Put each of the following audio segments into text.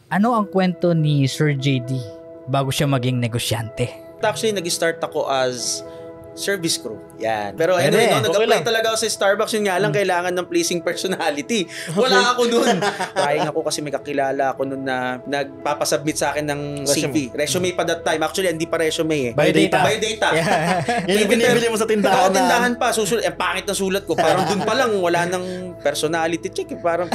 Ano ang kwento ni Sir JD bago siya maging negosyante? Actually, nag-start ako as service crew. Yan. Pero anyway, nag-apply talaga ako sa Starbucks. Yun nga lang, kailangan ng pleasing personality. Wala ako nun. Trying ako kasi may kakilala ako nun na nagpapasubmit sa akin ng CV. Resume pa that time. Actually, hindi pa resume eh. Biodata. Yeah. Yan yung binibili mo sa tindahan. Tindahan pa. Susulat. Pangit na sulat ko. Parang dun pa lang, wala nang personality check. Parang,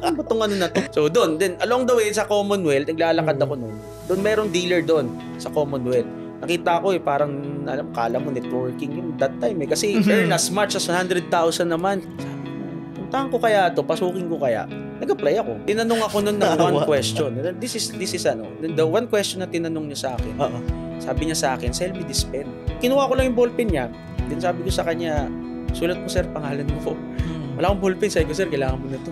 ano ba itong ano na to? So, dun. Then, along the way, sa Commonwealth, naglalakad ako nun. Dun, merong dealer dun sa Commonwealth. Nakita ko parang kala mo networking yun that time Kasi earn as much as 100,000 naman. Sabi ko, puntahan ko kaya to, pasukin ko kaya. Nag-apply ako. Tinanong ako nun ng one question. This is ano. The one question na tinanong niya sa akin. Sabi niya sa akin, sell me this pen. Kinuha ko lang yung ballpen niya. Then sabi ko sa kanya, sulat mo sir, pangalan mo ko. Wala akong ballpen. Sabi ko, sir, kailangan mo na to.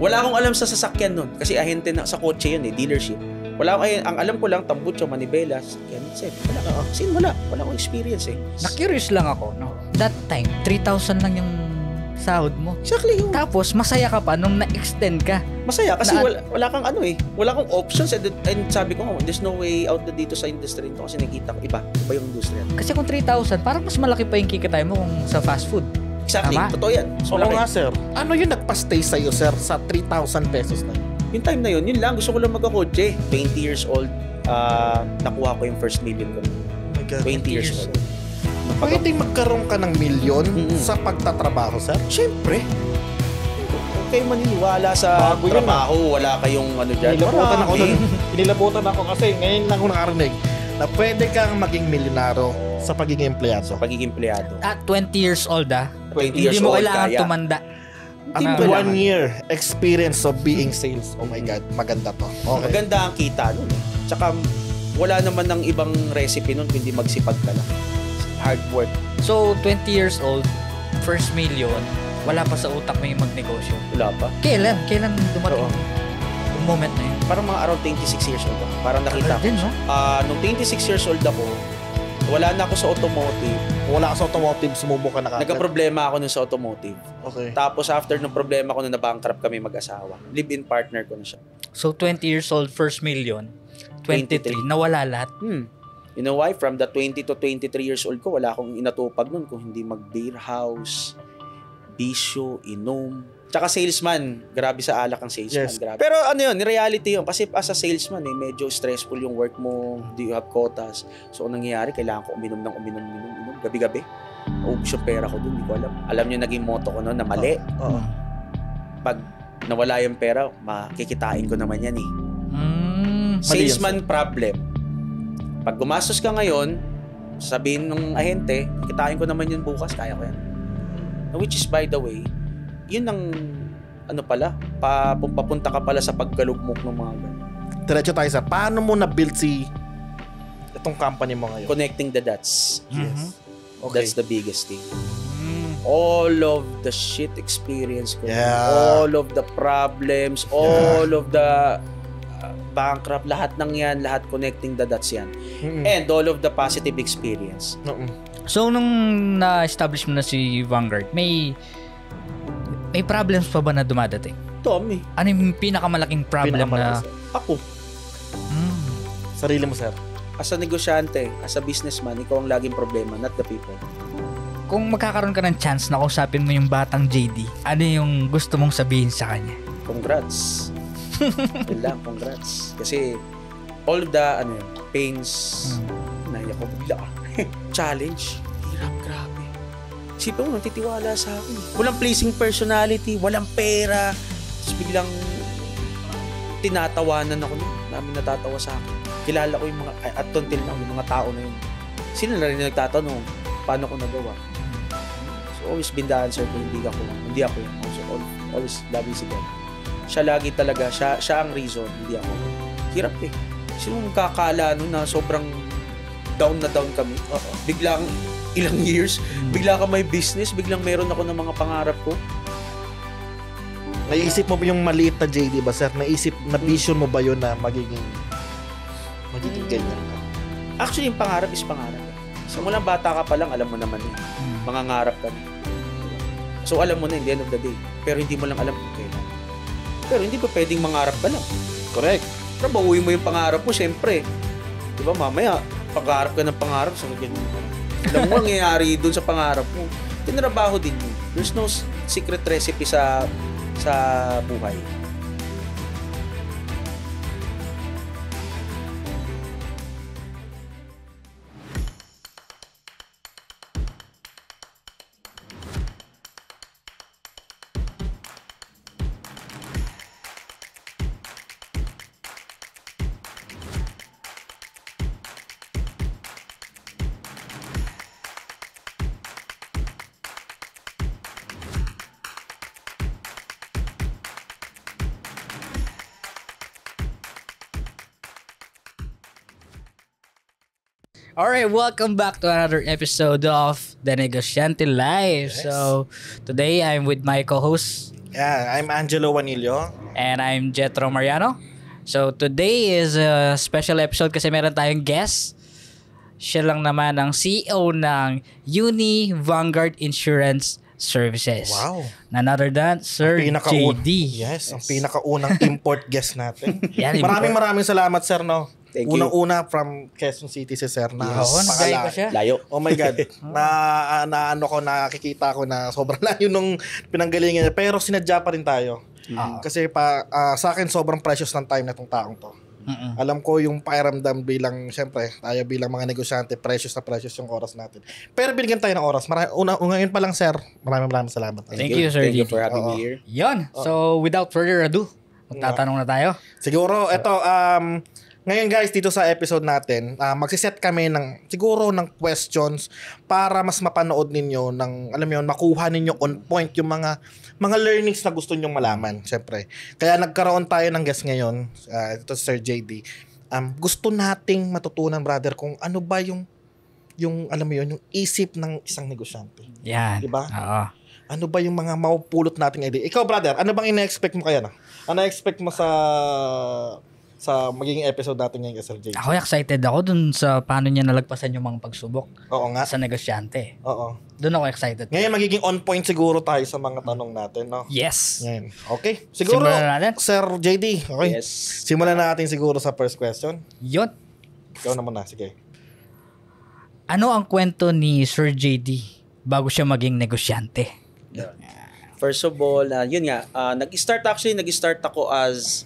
Wala akong alam sa sasakyan nun. Kasi ahente na sa kotse yun dealership. Wala ako, ang alam ko lang, tambucho, manibela, sasakyan. Wala akong experience Na-curious lang ako, no? That time, 3,000 lang yung sahod mo. Exactly. Tapos, masaya ka pa nung na-extend ka. Masaya kasi wala kang wala kang options. And sabi ko, there's no way out na dito sa industry nito kasi nakita ko, iba yung industry. Kasi kung 3,000, parang mas malaki pa yung kikitay mo kung sa fast food. Exactly. Tama? Totoo yan. Oo nga, sir. Ano yung nagpa-stay sa'yo, sir, sa 3,000 pesos na yun? Yung time na yun lang. Gusto ko lang magkakotse. 20 years old, nakuha ko yung first million ko. 20 years old. Pwede magkaroon ka ng milyon sa pagtatrabaho, sir? Siyempre. Huwag kayo maniniwala sa trabaho. Wala kayong dyan. Inilabutan ako kasi ngayon lang ako nakarinig na pwede kang maging milyonaryo sa pagiging empleyado. At 20 years old 20 years hindi mo old kailangan kaya. tumanda. At 1 year experience of being sales. Oh my God, maganda to. Okay. Maganda ang kita nun. Tsaka wala naman ng ibang recipe nun kundi magsipag ka lang. Hard work. So, 20 years old, first million, wala pa sa utak mo yung magnegosyo. Wala pa. Kailan dumating yung moment na yun? Parang mga around 26 years old ako. Parang nakita ko. No? Nung 26 years old ako, wala na ako sa automotive. Wala ka sa automotive, sumubok ka na kagad. Nagka-problema ako nun sa automotive. Okay. Tapos after ng problema ko, nung na-bankrupt kami mag-asawa, live-in partner ko na siya. So, 20 years old, first million, 23, nawala lahat. You know why? From the 20 to 23 years old ko, wala akong inatupag nun kung hindi mag-beer house, bisyo, inom. Tsaka salesman. Grabe sa alak ang salesman. Yes. Grabe. Pero reality yun. Kasi as a salesman, medyo stressful yung work mo. Do you have quotas? So, anong nangyayari? Kailangan ko uminom. Gabi-gabi. Naubos yung pera ko dun. Hindi ko alam. Alam nyo, naging motto ko nun na mali. Pag nawala yung pera, makikitain ko naman yan Salesman problem. Pag gumastos ka ngayon, sabihin ng ahente, kitain ko naman yun bukas, kaya ko yan. Which is, by the way, yun ang papunta ka pala sa paggalugmok ng mga ganun. Diretso tayo sa, paano mo na-build itong company mo ngayon? Connecting the dots. Yes. Okay. That's the biggest thing. All of the shit experience ko, Yeah. all of the problems, all of the bankrupt, lahat ng yan, lahat connecting the dots yan. And all of the positive experience. So, nung na-establish mo na si Vanguard, may problems pa ba na dumadating? Tommy. Ano yung pinakamalaking problem na... Ako. Sarili mo, sir. As a negosyante, as a businessman, ikaw ang laging problema, not the people. Kung magkakaroon ka ng chance na kausapin mo yung batang JD, ano yung gusto mong sabihin sa kanya? Congrats. Yun lang, congrats. Kasi all the pains, naiyak ko bigla. Challenge, hirap, grabe. Isipin mo, nagtitiwala sa akin. Walang pleasing personality, walang pera. Tapos biglang tinatawanan ako namin natatawa sa akin. Kilala ko yung mga, at until now, yung mga tao na yun. Sila na rin nagtatanong, paano ko nagawa? So always been the answer ko, hindi ako yan. So always loving si God. Siya lagi talaga, siya ang reason, hindi ako. Hirap Sino mong kakala na sobrang down na down kami? Biglang ilang years, bigla ka may business, biglang meron ako ng mga pangarap ko. Naisip mo ba yung maliit na JD ba, sir? Naisip na vision mo ba yun na magiging ganyan ka? Actually, yung pangarap is pangarap. So, mula bata ka pa lang, alam mo naman mangangarap ka na. So, alam mo na in the end of the day. Pero hindi mo lang alam kung kailan. Pero hindi pa pwedeng mangarap ka lang. Correct. Trabahuin mo yung pangarap mo, syempre. Di ba, mamaya, pangarap ka ng pangarap, so ganyan. Alam mo, nangyayari dun sa pangarap mo. Tinrabaho din mo. There's no secret recipe sa buhay. Alright, welcome back to another episode of The Negosyante Live. Yes. So, today I'm with my co-host Yeah, I'm Angelo Wanilio. and I'm Jetro Mariano. So, today is a special episode kasi meron tayong guest. Siya lang naman ang CEO ng Uni Vanguard Insurance Services. Wow. None other than Sir JD. Yes, ang pinakaunang import guest natin. Yan, Maraming salamat, sir, no? Thank you. Unang-una from Quezon City si sir na Oo, nagay ko siya. Layo. Oh my God. Nakikita ko na sobrang layo nung pinanggalingan niya. Pero sinadya pa rin tayo. Kasi sa akin sobrang precious ng time na itong taong to. Alam ko yung pakiramdam bilang, syempre, tayo bilang mga negosyante, precious yung oras natin. Pero binigyan tayo ng oras. Ngayon pa lang, sir, maraming salamat. Thank you, Sir Thank you JD. for having me here. Yon. So, without further ado, magtatanong na tayo. Siguro, ngayon guys, dito sa episode natin, magsiset kami siguro ng questions para mas mapanood ninyo alam mo yun, makuha ninyo on point yung mga learnings na gusto nyong malaman, syempre. Kaya nagkaroon tayo ng guest ngayon, ito si Sir JD. Gusto nating matutunan, brother, kung ano ba yung alam mo yun, yung isip ng isang negosyante. Yan. Diba? Oo. Ano ba yung mga mapupulot nating idea? Ikaw, brother, ano bang ina-expect mo kaya na? Ano expect mo sa magiging episode natin ngayon, Sir JD? Ako excited ako dun sa paano niya nalagpasan yung mga pagsubok Oo nga. sa negosyante. Oo. Doon ako excited. Ngayon magiging on point siguro tayo sa mga tanong natin, no? Yes. Ngayon. Okay. Siguro, Simulan na natin? Sir JD, okay? Yes. Simulan natin siguro sa first question. Yon. Ikaw na muna, sige. Ano ang kwento ni Sir JD bago siya maging negosyante? First of all, yun nga, nag-start ako as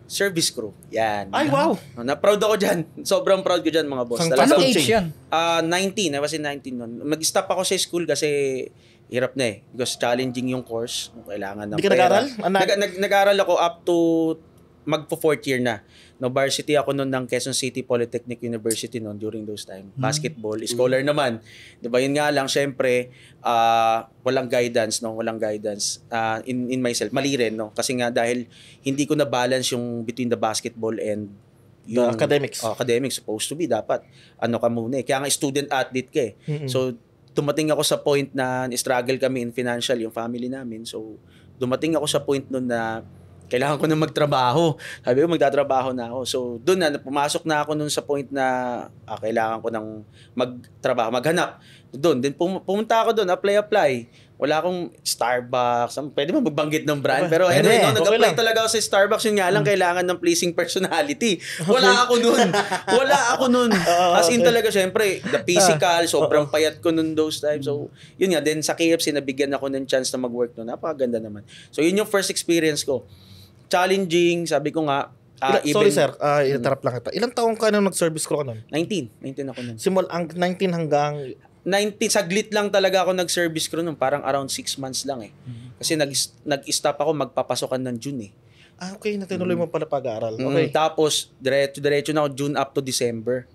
service crew. Yan. Ay, wow! Na-proud ako dyan. Sobrang proud ko dyan, mga boss. Sang- Anong Fast food age chain. yun? 19. I was in 19 noon. Mag-stop ako sa school kasi hirap na eh. Because challenging yung course. Kailangan ng Hindi ka nag-aral? Nag-aral ako up to magpo-4th year na. No, varsity ako noon ng Quezon City Polytechnic University noon during those time. Basketball. Scholar naman. Diba, yun nga lang, syempre, walang guidance, no? Walang guidance in myself. Mali rin, no? Kasi nga dahil hindi ko na-balance yung between the basketball and yung academics. Academics, supposed to be, dapat. Ano ka muna eh. Kaya nga student-athlete ka eh. So, dumating ako sa point na struggle kami in financial, yung family namin. So, dumating ako sa point noon na kailangan ko na magtrabaho. Sabi ko, magtatrabaho na ako. So, doon na, pumasok na ako noon sa point na kailangan ko ng magtrabaho, maghanap. Doon, then pumunta ako doon, apply. Wala akong Starbucks. Pwede mo magbanggit ng brand. Pero anyway, no, nag-apply talaga ako sa Starbucks. Yun nga lang, kailangan ng pleasing personality. Wala ako nun. As in talaga, syempre, the physical, sobrang payat ko nun those times. So, yun nga. Then sa KFC, nabigyan ako ng chance na mag-work nun. Napakaganda naman. So, yun yung first experience ko. Challenging, sabi ko nga. Sorry sir, interrupt lang kita. Ilang taong ka nung nag-service crew ka nun? 19 ako nun. 19 hanggang 19, saglit lang talaga ako nag-service crew nun. Parang around 6 months lang eh. Kasi nag-stop ako magpapasokan ng June eh. okay, natinuloy mo pala pag-aaral. Okay. Tapos, diretso na ako June up to December.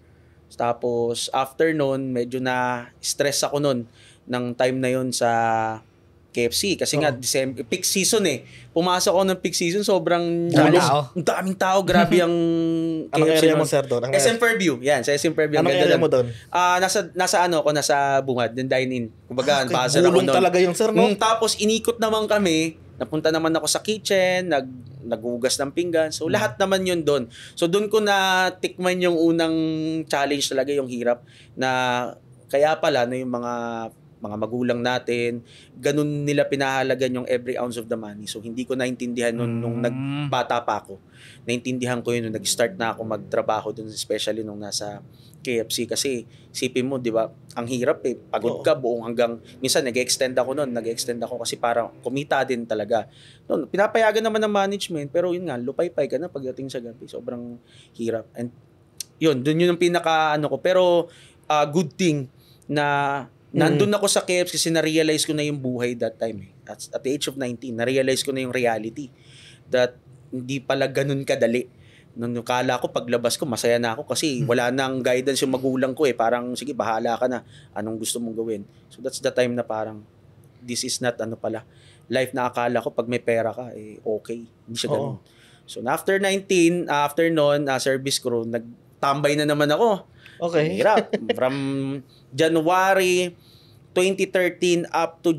Tapos, after nun, medyo na-stress ako nun ng time na yun sa KFC. Kasi nga, December, peak season eh. Pumasok ako ng peak season, sobrang daming tao. Grabe ang KFC. Anong area mo, sir, doon? SM Fairview. Yan, sa SM Fairview. Anong area mo doon? Nasa Bungad, yung dine-in. Kumbaga, buzzer ako gulong doon. talaga yung sir, no? Tapos, inikot naman kami. Napunta naman ako sa kitchen, naghugas ng pinggan. So, lahat naman yun doon. So, doon ko na tikman yung unang challenge talaga, yung hirap na kaya pala, no, yung mga mga magulang natin, ganun nila pinahalagan yung every ounce of the money. So hindi ko naintindihan nung nagbata pa ako. Naintindihan ko yun nung nag-start na ako magtrabaho dun, especially nung nasa KFC, kasi sipin mo, di ba, ang hirap eh. Pagod ka buong hanggang, minsan nag-extend ako kasi parang kumita din talaga. No, pinapayagan naman ng management, pero yun nga, lupay-pay ka na pagdating sa gabi. Sobrang hirap. And yun yung pinaka ko. Pero good thing na nandun ako sa KFC kasi na-realize ko na yung buhay that time eh. At the age of 19, na-realize ko na yung reality that hindi pala ganun kadali. Nung kala ko paglabas ko masaya na ako kasi wala nang guidance yung magulang ko eh. Parang sige, bahala ka na. Anong gusto mong gawin? So that's the time na parang this is not life na akala ko pag may pera ka eh okay. Hindi siya ganun. So after 19, after noon, service crew, nagtambay na naman ako. Okay. Hirap. From January 2013 up to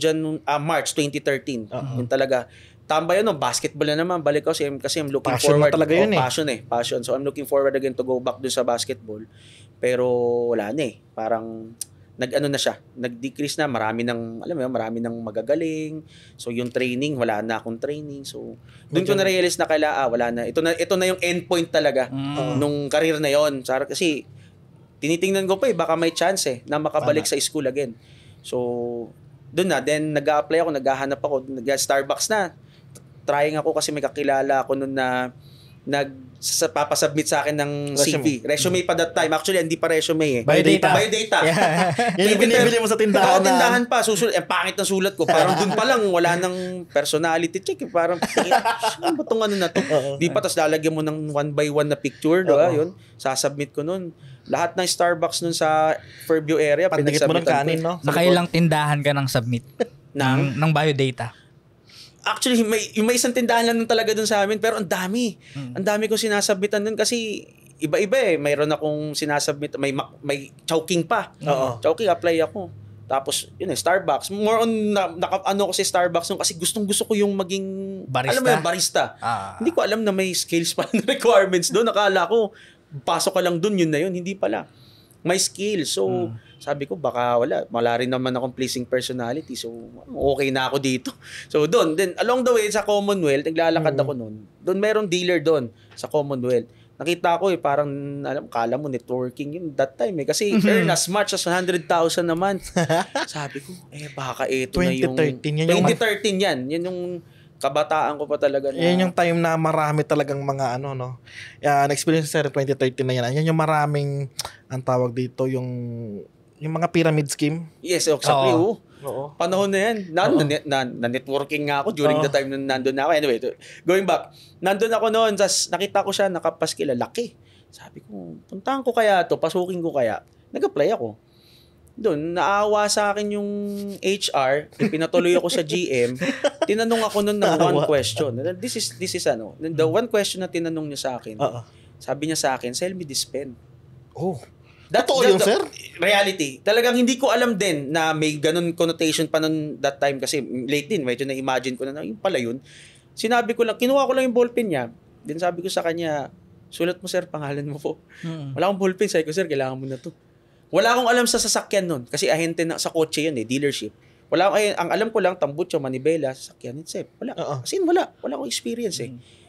March 2013. Yun talaga. Tambay basketball na naman. Balik ko kasi I'm looking passion forward. Talaga yun Passion. So I'm looking forward again to go back dun sa basketball. Pero wala na eh. Parang na siya. Nag-decrease na. Marami nang magagaling. So yung training, wala na akong training. So doon ko na-realize na wala na. Ito na yung endpoint talaga nung career na yon. Kasi tinitingnan ko pa baka may chance na makabalik sa school again. So doon na. Then nag-a-apply ako, naghahanap ako. Starbucks na. Trying ako kasi may kakilala ako noon na papasubmit sa akin ng CV. Resume pa that time. Actually, hindi pa resume eh. Biodata. Yeah. Yan yung binibili mo sa tindahan. Tindahan pa. Ang pangit ng sulat ko. Parang dun pa lang, wala nang personality check. Parang, ano ba itong na to? Di pa, tas lalagyan mo ng 1 by 1 na picture. Diba? Yun. Sasubmit ko nun. Lahat ng Starbucks nun sa Fairview area. Pandikit mo ng kanin, no? Nakailang tindahan ka ng submit ng biodata? Actually, may isang tindahan lang nun talaga dun sa amin, pero ang dami. Ang dami kong sinasubmitan dun kasi iba-iba eh. Mayroon akong sinasubmit, may Chowking pa. Chowking, apply ako. Tapos, yun Starbucks. More on, ko si Starbucks nung kasi gustong-gusto ko yung maging, barista? Alam mo yung barista. Hindi ko alam na may skills pa na requirements doon. Nakala ko, pasok ka lang doon, yun na yun. Hindi pala. May skills. So, sabi ko, baka wala rin naman akong pleasing personality. So, okay na ako dito. So, doon. Then, along the way, sa Commonwealth, naglalakad ako noon. Doon, merong dealer doon sa Commonwealth. Nakita ko parang, kala mo networking yun that time eh. Kasi earn as much as 100,000 naman. Sabi ko, baka ito na yung... 2013 yan. Yan yung kabataan ko pa talaga. Yan yung time na marami talagang mga na-experience sa 2013 na yan. Yan yung maraming, ang tawag dito, yung mga pyramid scheme. Yes, exactly. Oo. Panahon na yan. Na-networking nga ako during the time na nandun na ako. Anyway, going back. Nandun ako noon, nakita ko siya, nakapaskila, laki. Sabi ko, puntahan ko kaya to, pasukin ko kaya. Nag-apply ako. Doon, naawa sa akin yung HR, pinatuloy ako sa GM, tinanong ako noon ng one question. This is the one question na tinanong niya sa akin. Sabi niya sa akin, sell me this pen. Totoo yun, sir? Reality. Talagang hindi ko alam din na may ganun connotation pa noon that time kasi late din, medyo na-imagine ko na yung pala yun. Sinabi ko lang, kinuha ko lang yung ballpen niya. Then sabi ko sa kanya, sulat mo sir, pangalan mo po. Wala akong ballpen. Sabi ko, sir, kailangan mo na to. Wala akong alam sa sasakyan nun kasi ahente sa kotse yun dealership. Ang alam ko lang, tambutso, manibela, sasakyan, wala. Kasi wala akong experience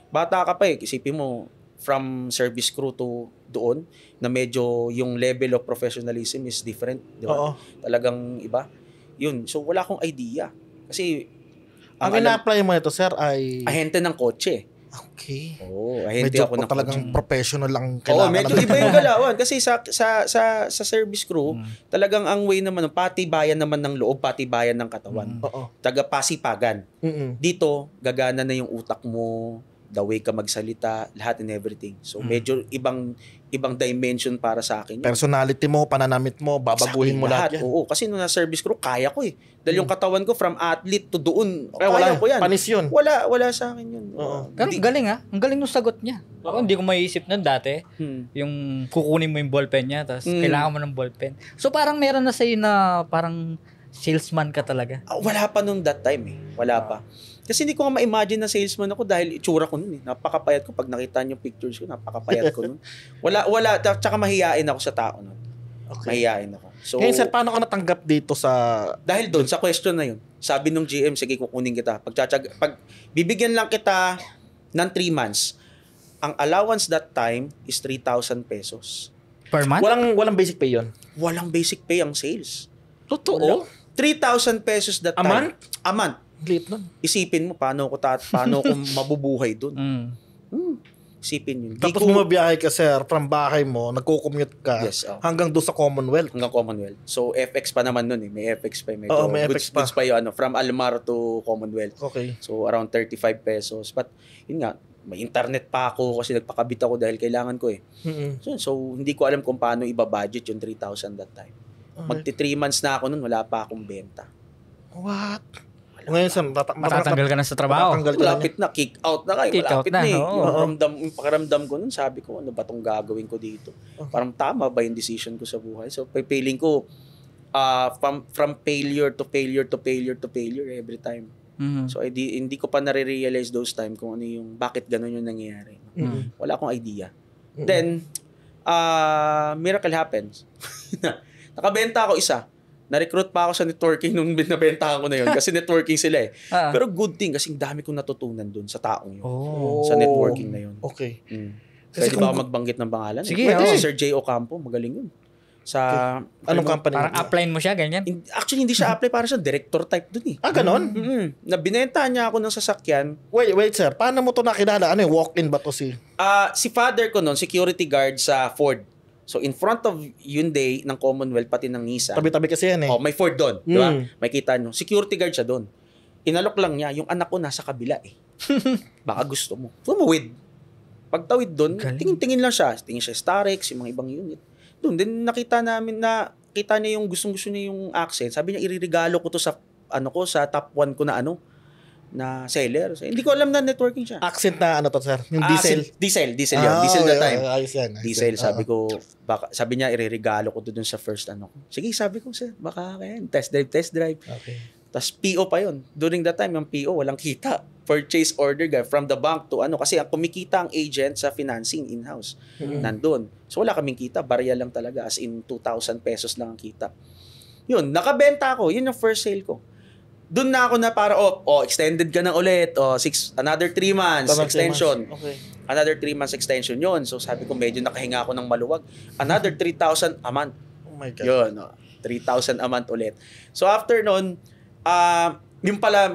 Bata ka pa isipin mo, from service crew to doon, na medyo yung level of professionalism is different. Di ba? Talagang iba. Yun. So, wala akong idea. Kasi, ang ina-apply mo ito, sir, ay... ahente ng kotse. Okay. Ahente medyo ako ng talagang professional lang kailangan. Medyo iba yung galawan. Kasi sa service crew, talagang ang way naman, patibayan naman ng loob, patibayan ng katawan. Taga-pasipagan. Dito, gagana na yung utak mo, the way ka magsalita, lahat and everything. So, medyo ibang dimension para sa akin. Personality mo, pananamit mo, babaguhin mo lahat yan. Oo, kasi nung na-service crew, kaya ko Dahil yung katawan ko, from athlete to doon, kaya ko yan. Panis yun. Wala sa akin yun. Pero galing Ang galing nung sagot niya. Ako, hindi ko maiisip nun dati. Yung kukunin mo yung ballpen niya, tapos kailangan mo ng ballpen. So, parang meron na sa'yo na parang salesman ka talaga. Wala pa nung that time Wala pa. Kasi hindi ko nga ma-imagine na salesman ako dahil itsura ko nun Napakapayat ko. Pag nakita niyo pictures ko, napakapayat ko nun. Wala. Tsaka mahiyain ako sa tao nun. Mahihain ako. So, Ngayon sir, paano ka natanggap dito sa... dahil doon, sa question na yun, sabi nung GM, sige, kukunin kita. Pag bibigyan lang kita ng 3 months, ang allowance that time is 3,000 pesos. Per month? Walang basic pay yun? Walang basic pay ang sales. Totoo? 3,000 pesos that A time. month? A month. Late nun. Isipin mo, paano ako mabubuhay doon. Isipin yun. Tapos bumabiyahe ka sir, from bahay mo, nagko-commute ka Yes, hanggang doon sa Commonwealth. hanggang Commonwealth. So, FX pa naman nun eh. May FX pa. Medyo Oo, may FX pa. goods pa yun. From Almar to Commonwealth. Okay. So, around 35 pesos. But, yun nga, may internet pa ako kasi nagpakabit ako dahil kailangan ko eh. So, hindi ko alam kung paano iba-budget yung 3,000 that time. Magti 3 months na ako nun, wala pa akong benta. What? Ngayon sir, Matatanggal ka na sa trabaho. matatanggal ka na niya. Malapit na, kick out na kayo. Kick out Malapit na, na eh. oo. Yung pakiramdam ko nun, sabi ko, ano ba itong gagawin ko dito? Parang tama ba yung decision ko sa buhay? So, feeling ko, from failure to failure to failure to failure every time. So, hindi ko pa nare-realize those time kung ano yung, bakit ganun yung nangyayari. Wala akong idea. Then, miracle happens. Nakabenta ako isa. Na-recruit pa ako sa networking nung binabentahan ko na yun kasi networking sila eh. Pero good thing kasi dami kong natutunan dun sa taong yun. Sa networking na yun. Okay. Pwede ba ako magbanggit ng pangalan? Sige, Pwede oo. si Sir J. Ocampo, magaling yun. Sa Anong company? Parang upline mo siya, ganyan. Actually, hindi siya apply para sa director type dun eh. Ganon? Na binenta niya ako ng sasakyan. Wait sir, paano mo to nakilala? Ano yung walk-in ba to si... Si father ko nun, security guard sa Ford. So in front of Hyundai ng Commonwealth pati ng Nissan. Tabi-tabi kasi yan eh. Oh, may Ford doon, di ba? May kita nyo. Security guard siya doon. Inalok lang niya, yung anak ko nasa kabila eh. Baka gusto mo. Tumawid. Pagtawid doon, tingin-tingin lang siya. Tingin siya Starex, yung mga ibang unit. Doon, din nakita niya yung gustong-gusto niya yung accent. Sabi niya, iririgalo ko to sa, sa top 1 ko na seller. So, hindi ko alam na networking siya. Accent na ano to sir? Yung diesel? Diesel yun. Diesel that time. Ayos yan. Diesel, sabi ko, sabi niya, iririgalo ko to dun sa first Sige, sabi ko, sir, baka kaya. Test drive. Okay. Tapos PO pa yun. During that time, yung PO, walang kita. Purchase order from the bank to kasi ang kumikita ang agent sa financing in-house. Nandun. So wala kaming kita. Barya lang talaga. As in, 2,000 pesos lang ang kita. Yun, nakabenta ako. Yun yung first sale ko. Doon na ako na para, extended ka na ulit. Another 3 months extension. Okay. Another 3 months extension yun. So sabi ko, medyo nakahinga ako ng maluwag. Another 3,000 a month. Oh my God. Yun, 3,000 a month ulit. So after nun,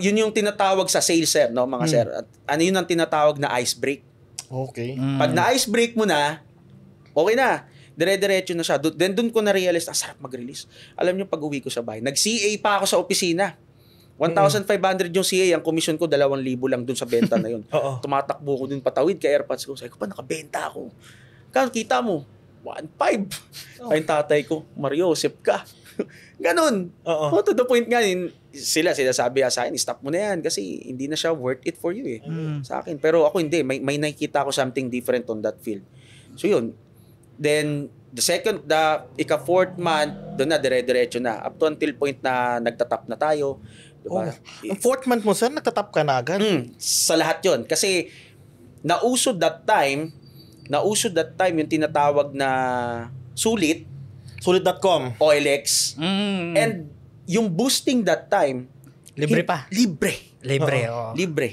yun yung tinatawag sa sales sir, no, mga sir. At ano yun ang tinatawag na ice break. Okay. Pag na-ice break mo na, okay na. Dire-diretso na siya. Then doon ko na-realize, sarap mag-release. Alam niyo, pag uwi ko sa bahay, nag-CA pa ako sa opisina. 1,500 yung CA, ang commission ko 2,000 lang dun sa benta na yun. Tumatakbo ko dun patawid kay AirPods ko. Sabi ko pa, nakabenta ako. Kano kita mo? 1,500. Ay, tatay ko, Mario, sip ka. Ganon. To the point nga, sila sabi sa akin, stop mo na yan kasi hindi na siya worth it for you eh. Sa akin. Pero ako hindi, may nakikita ako something different on that field. So yun. Then, ika-4th month, doon na, dire-diretso na. Up to until point na nagtatap na tayo. Diba? Ang 4th month mo, sir, nagtatap ka na agad? Sa lahat yon. Kasi, nauso that time yung tinatawag na sulit. Sulit.com. OLX. And, yung boosting that time, Libre pa. Libre. Libre.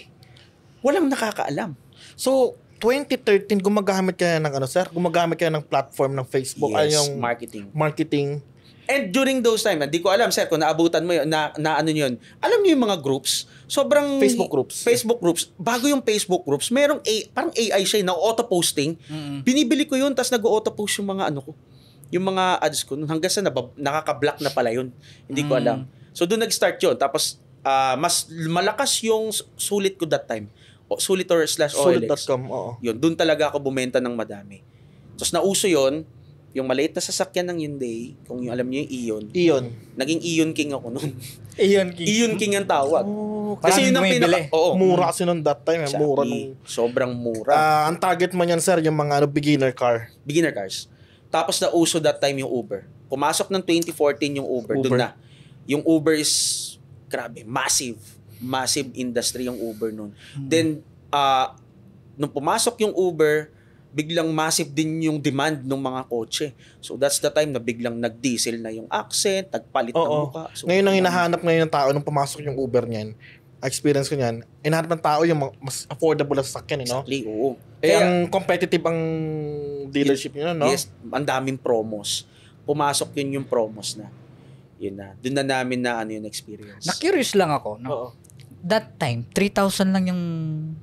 Walang nakakaalam. So, 2013, gumagamit ka ng Gumagamit ka ng platform ng Facebook. Yes, yung marketing. And during those time, hindi ko alam, sir, kung naabutan mo yun, na ano yun. Alam niyo yung mga groups? Sobrang... Facebook groups. Bago yung Facebook groups, merong parang AI siya, na auto-posting. Binibili ko yun, tapos nag-auto-post yung mga yung mga ads ko. Hanggang sa nakaka-block na pala yun. Hindi ko alam. So, doon nag-start yun. Tapos, mas malakas yung sulit ko that time. Sulit or /OLX. Sulit.com, oo. Yun, doon talaga ako bumenta ng madami. Tapos nauso yun, yung maliit na sasakyan ng Hyundai, kung yung alam niyo yung Ion. Naging Ion King ako noon. Ion King ang tawag. Kasi yun ang pinaka... Mura kasi noon that time. Mura sobrang mura. Ang target mo yan, sir, yung mga beginner cars. Tapos nauso that time yung Uber. Pumasok ng 2014 yung Uber. Doon na. Yung Uber is, grabe, massive industry yung Uber noon. Then, nung pumasok yung Uber, biglang massive din yung demand ng mga kotse. So that's the time na biglang nag-diesel na yung accent, nagpalit ng Oo. mukha. So, Ngayon ang hinahanap ngayon ng tao nung pumasok yung Uber niyan, experience ko niyan, hinahanap ng tao yung mas affordable na sasakyan, no? Exactly, oo. Kaya ang competitive ang dealership niyo, no? Yes, ang daming promos. Pumasok yun yung promos na. Yun na. Doon na namin na ano yung experience. Na-curious lang ako. No? Oo. That time, 3,000 lang yung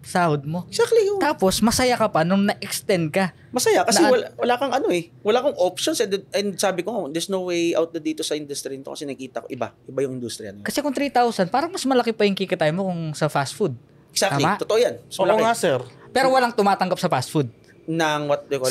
sahod mo. Exactly, oo. Tapos, masaya ka pa nung na-extend ka. Masaya kasi wala kang ano eh. Wala kang options. And sabi ko, there's no way out na dito sa industry nito kasi nakita ko, iba yung industry. Ano. Kasi kung 3,000, parang mas malaki pa yung kikitay mo kung sa fast food. Exactly, Tama? totoo yan. Mas Oo malaki. nga, sir. Pero walang tumatanggap sa fast food. Ng what they call...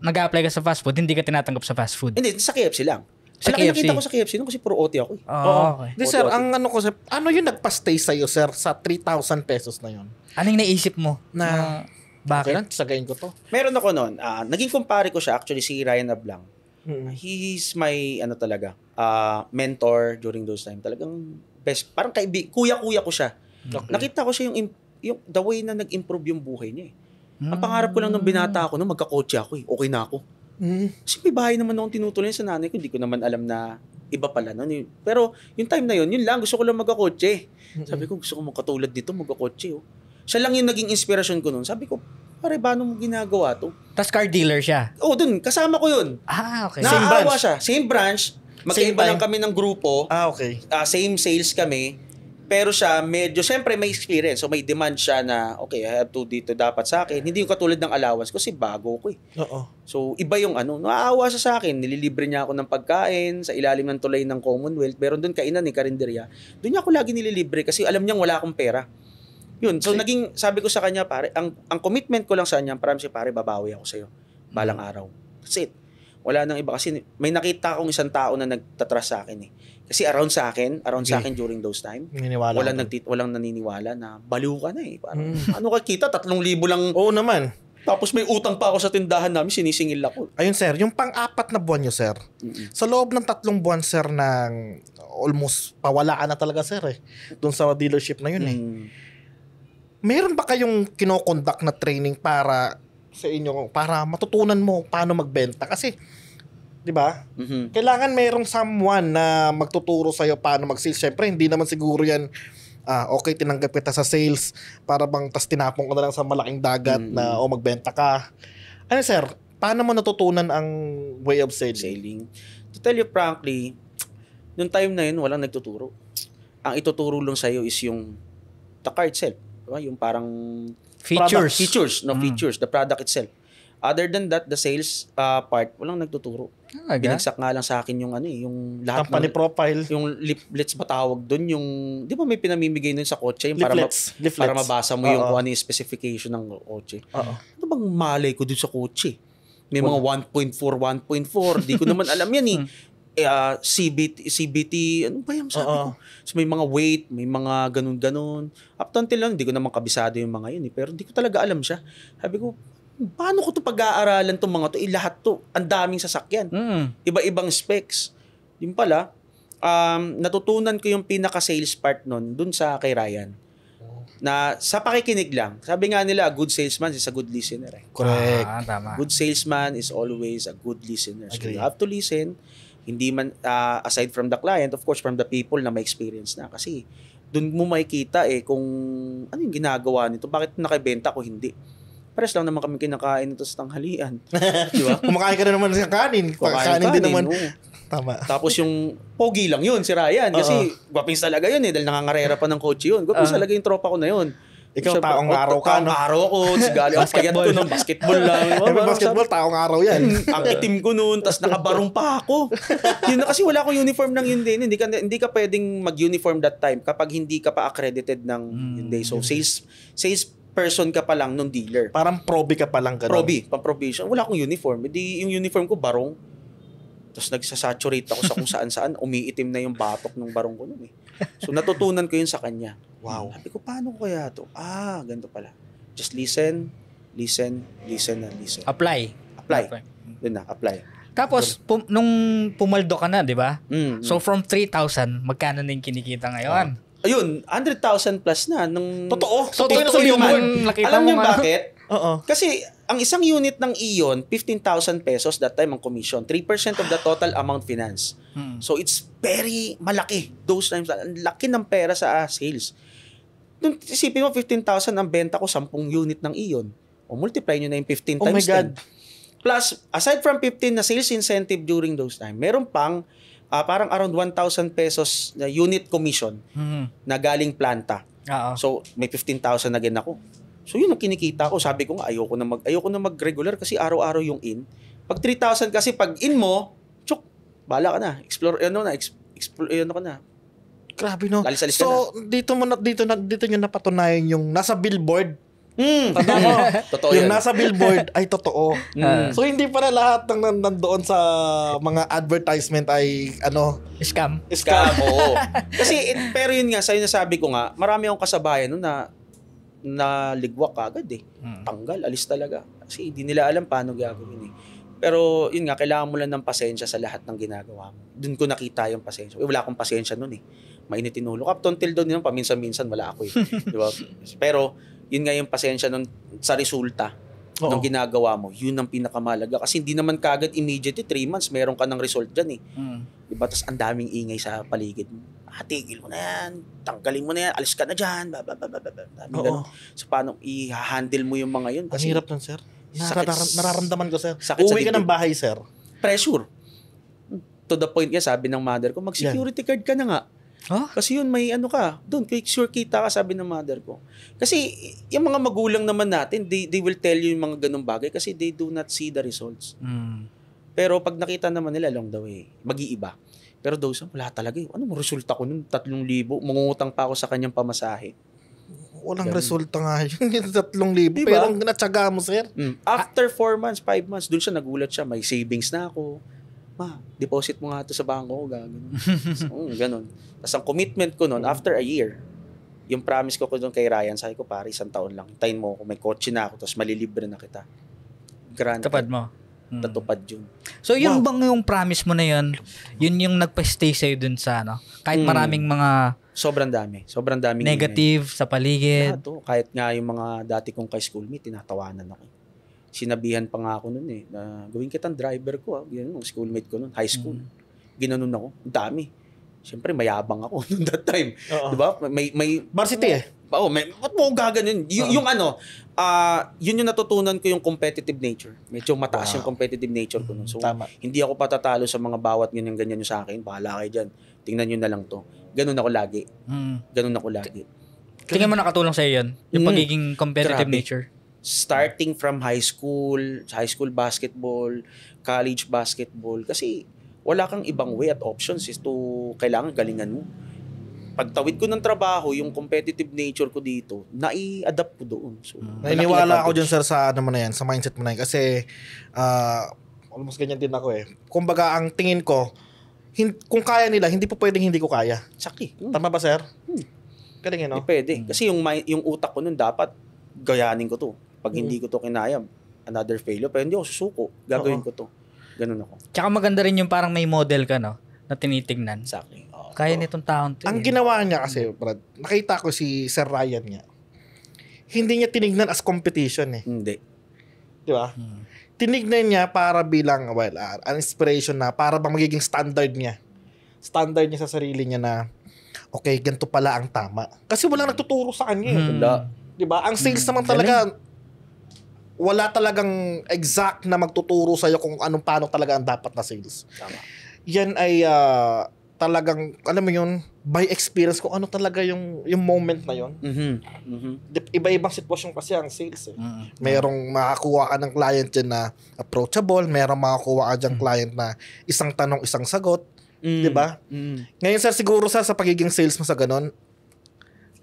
Nag-a-apply ka sa fast food, hindi ka tinatanggap sa fast food. Hindi, sa KFC lang. Sa Malaki KFC. nakita ko sa KFC nung kasi puro OT ako eh. Oo. Okay. Di, sir, ang ano ko, sir, ano yung nagpa-stay sa'yo, sir, sa 3,000 pesos na yun? Anong naisip mo? Na, Bakit? Kailan, sagayin ko to. Meron ako noon. Naging kumpare ko siya, actually si Ryan Ablang. Mm. He's my talaga, mentor during those time. Talagang best, parang kuya-kuya ko siya. Okay. Nakita ko siya yung the way na nag-improve yung buhay niya eh. Ang pangarap ko lang nung binata ako, nung magkakotse ako eh. Okay na ako. Kasi may bahay naman akong tinutuloy sa nanay ko. Hindi ko naman alam na iba pala nun. Pero yung time na yun lang, gusto ko lang magkakotse. Sabi ko, gusto ko magkatulad dito, magkakotse. Oh. Siya lang yung naging inspirasyon ko nun. Sabi ko, pare, paano mo ginagawa to? Tapos car dealer siya. Oh, dun, kasama ko yun. Okay. Naaawa siya. Same branch. Magkaiba time. lang kami ng grupo. Okay. Same sales kami. Pero siya, medyo, syempre may experience. So may demand siya na, okay, I have to dito dapat sa akin. Hindi yung katulad ng allowance kasi bago ko eh. Oo. So iba yung naaawa siya sa akin. Nililibre niya ako ng pagkain sa ilalim ng tulay ng Commonwealth. Meron doon kainan ni karinderya. Doon niya ako lagi nililibre kasi alam niyang wala akong pera. Yun. So naging, sabi ko sa kanya, pare, ang commitment ko lang sa kanya, promise, pare, babawi ako sa'yo. Balang araw. That's it. Wala nang iba. Kasi may nakita akong isang tao na nagtatras sa akin eh. Kasi around sa akin during those time, Naniniwala walang naniniwala na baliw ka na eh. Parang, ano ka kita? 3,000 lang. Oo naman. Tapos may utang pa ako sa tindahan namin, sinisingil ako. Ayun, sir, yung pang-apat na buwan nyo, sir, sa loob ng 3 buwan, sir, ng almost pawala ka na talaga, sir, eh. Doon sa dealership na yun, eh. Meron ba kayong kinokonduct na training para sa inyo, para matutunan mo paano magbenta? Kasi, di ba? Kailangan merong someone na magtuturo sa'yo paano mag-sales. Siyempre, hindi naman siguro yan, okay, tinanggap kita sa sales para bang tas tinapong ka na lang sa malaking dagat na magbenta ka. Ano, sir? Paano mo natutunan ang way of selling? To tell you frankly, nung time na yun, walang nagtuturo. Ang ituturo lang sa'yo is yung the car itself. Diba? Yung parang Features. Features, the product itself. Other than that, the sales part, walang nagtuturo. Binagsak nga lang sa akin yung yung lahat Company profile. yung leaflets ba tawag doon, yung di ba may pinamimigay nun sa kotse yung Leaflets. para mabasa mo yung kung ano yung specification ng kotse. Ano bang malay ko doon sa kotse? May mga 1.4, 1.4, di ko naman alam yan eh. CBT, ano ba yung sabi ko? So may mga weight, may mga ganun-ganun. Up until lang, hindi ko naman kabisado yung mga yun eh. Pero di ko talaga alam siya. Sabi ko, paano ko to pag-aaralan tong mga to? Lahat to, ang daming sasakyan. Iba-ibang specs. Yung pala, natutunan ko yung pinaka-sales part nun dun sa kay Ryan. Na sa pakikinig lang. Sabi nga nila, a good salesman is a good listener. Eh. Correct. Tama. Good salesman is always a good listener. So Agree. you have to listen. Hindi man, aside from the client, of course, from the people na may experience na. Kasi dun mo makikita kung ano yung ginagawa nito. Bakit nakibenta ko hindi? Pares lang naman kami kinakain ito sa tanghalian. Di ba? Kumakain ka na naman sa kanin. Kanin din naman. Oo. Tama. Tapos yung pogi lang yun, si Ryan. Kasi gwapings talaga yun dahil nangangarera pa ng kotse yun. Gwapings talaga yung tropa ko na yun. Ikaw, taong araw ka, no? Taong araw ko. Sigali ako, payat ko nun. Basketball lang. Basketball, taong araw yan. Ang itim ko noon, tas nakabarong pa ako. Yun na kasi wala akong uniform ng Hyundai. Hindi ka pwedeng mag-uniform that time kapag hindi ka pa accredited ng Hyundai. So sales person ka pa lang nung dealer. Parang probi ka pa lang ganun. Pang-probation. Wala akong uniform. Hindi yung uniform ko barong. Tapos nagsasaturate ako sa kung saan-saan. Umiitim na yung batok ng barong ko noon eh. So natutunan ko yun sa kanya. Wow. Sabi ko, paano ko kaya to? Ganito pala. Just listen, and listen. Apply. Doon na, apply. Tapos, nung pumaldo ka na, di ba? So, So, from 3,000, magkano na yung kinikita ngayon? ayun, 100,000 plus na. Nung, Totoo. So, Totoo na totoo sabi yung mo. nakita alam mo niyo nga. bakit? Oo. Kasi ang isang unit ng Ion, 15,000 pesos that time ang commission. 3% of the total amount finance. So it's very malaki. Those times, ang laki ng pera sa sales. Nung isipin mo, 15,000 ang benta ko, 10 unit ng Ion. O multiply nyo na yung 15 Oh my times God. 10. Plus, aside from 15 na sales incentive during those time, meron pang parang around 1,000 pesos na unit commission na galing planta. Oo. So, may 15,000 na din ako. So, yun ang kinikita ko. Sabi ko nga, ayoko na mag-regular kasi araw-araw yung in. Pag 3,000 kasi, pag in mo, tsuk, bahala ka na. Explore ka na. Grabe, no? Alis-alis ka So, dito nyo napatunayan yung nasa billboard. Tanda mo. Totoo Yung yan. nasa billboard ay totoo. So, hindi pala lahat ng nandoon sa mga advertisement ay, Scam. Scam, oo. Kasi, pero yun nga, sa'yo nasabi ko nga, marami akong kasabayan nun na ligwak agad eh. Tanggal, alis talaga. Kasi hindi nila alam paano gagawin eh. Pero yun nga, kailangan mo lang ng pasensya sa lahat ng ginagawa mo. Doon ko nakita yung pasensya. Wala akong pasensya nun eh. Mainitin ulo. Up until doon yun, paminsan-minsan wala ako eh. Diba? Pero yun nga yung pasensya nun sa resulta ng ginagawa mo. Yun ang pinakamalaga. Kasi hindi naman kagad immediately 3 months meron ka ng result dyan eh. Diba? Tapos ang daming ingay sa paligid mo. Tigil mo na yan, tanggalin mo na yan, alis ka na dyan, So, paano i-handle mo yung mga yun? Ang hirap nun, sir. Nararamdaman ko, sir. Sakit Uwi sa ka ng bahay, sir. Pressure. To the point nga, sabi ng mother ko, mag-security card ka na nga. Huh? Kasi yun, may ka, doon, quick sure kita ka, sabi ng mother ko. Kasi, yung mga magulang naman natin, they will tell you yung mga ganung bagay kasi they do not see the results. Pero pag nakita naman nila along the way, mag-iiba. Pero those, wala talaga. Ano mo resulta ko nun? 3,000. Mangungutang pa ako sa kanyang pamasahe. Walang resulta nga yun. 3,000. Diba? Pero ang natsaga mo, sir. After 4 months, 5 months, doon siya nagulat siya. May savings na ako. Ma, deposit mo nga ito sa bangko ko. Ganon. Tapos ang commitment ko noon, after a year, yung promise ko doon kay Ryan, sabi ko, pare, 1 taon lang. Hintayin mo ako, may kotse na ako, tapos malilibre na kita. Granted. Tapad mo. Tatupad yun. So yung bang yung promise mo na yun yung nagpa-stay sa'yo dun sa kahit maraming mga Sobrang daming negative sa paligid. lahat, kahit nga yung mga dati kong ka-schoolmate, tinatawanan ako. Sinabihan pa nga ako noon na gawin kitang driver ko. Yan yung schoolmate ko noon, high school. Ginanon ako, ang dami. Siyempre mayabang ako noon that time. 'Di ba? May Varsity eh. Ba't mo gaganon? Yung yun yung natutunan ko yung competitive nature. Medyo mataas yung competitive nature ko nun. So, Tama. hindi ako patatalo sa mga bawat ganyan yung sa akin. Bahala kayo dyan. Tingnan nyo na lang to. Ganun ako lagi. Tingnan mo nakatulong sa'yo yun? Yung pagiging competitive Grabe. nature? Starting from high school basketball, college basketball. Kasi wala kang ibang way at options is to kailangan galingan mo. Pagtawid ko ng trabaho, yung competitive nature ko dito, nai-adapt ko doon. So, Naniniwala ako dyan, sir, sa mo na yan, sa mindset mo na yan. Kasi, almost ganyan din ako eh. Kumbaga, ang tingin ko, kung kaya nila, hindi po pwedeng hindi ko kaya. Saki. Tama ba, sir? Galing Hindi pwede. Kasi yung utak ko nun dapat gayanin ko to. Pag hindi ko to kinaya, another failure. Pero hindi ako susuko. Gagawin ko to. Ganun ako. Tsaka maganda rin yung parang may model ka, na tinitingnan. Exactly. Kaya nitong taon to. Ang ginawa niya kasi, Brad, nakita ko si Sir Ryan niya. Hindi niya tinignan as competition eh. Hindi. Di ba? Tinignan niya para bilang, an inspiration na para bang magiging standard niya. Standard niya sa sarili niya na, okay, ganito pala ang tama. Kasi walang nagtuturo sa kanya. Wala. Di ba? Ang sales naman talaga, wala talagang exact na magtuturo sa'yo kung paano talaga ang dapat na sales. Tama. Yan ay talagang, alam mo yun, by experience kung ano talaga yung moment na yun. Iba-ibang sitwasyon kasi ang sales eh. Merong makakuha ka ng client dyan na approachable, merong makakuha ka dyan client na isang tanong, isang sagot. Di ba? Ngayon, sir, siguro sa pagiging sales mo sa ganon,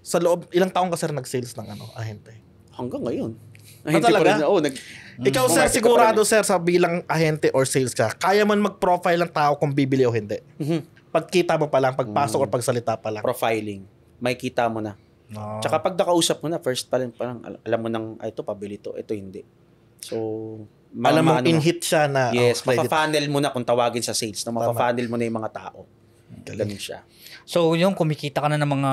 sa loob, ilang taong ka, sir, nag-sales ng ahente? Hanggang ngayon. Talaga? Ikaw, sir, Ahente ka sigurado, pa rin. sir, sa bilang ahente or sales ka, kaya man mag-profile ng tao kung bibili o hindi. Pagkita mo pa lang, pagpasok or pagsalita pa lang. Profiling. May kita mo na. Oh. Tsaka pag nakausap mo na, first pa lang, parang alam mo nang, ito, pabili to, ito hindi. So, Alam mo, in-hit siya na. Yes, legit. mapa-funnel mo na kung tawagin sa sales, na mapa-funnel mo na yung mga tao. Ganun siya. So, yung kumikita ka na ng mga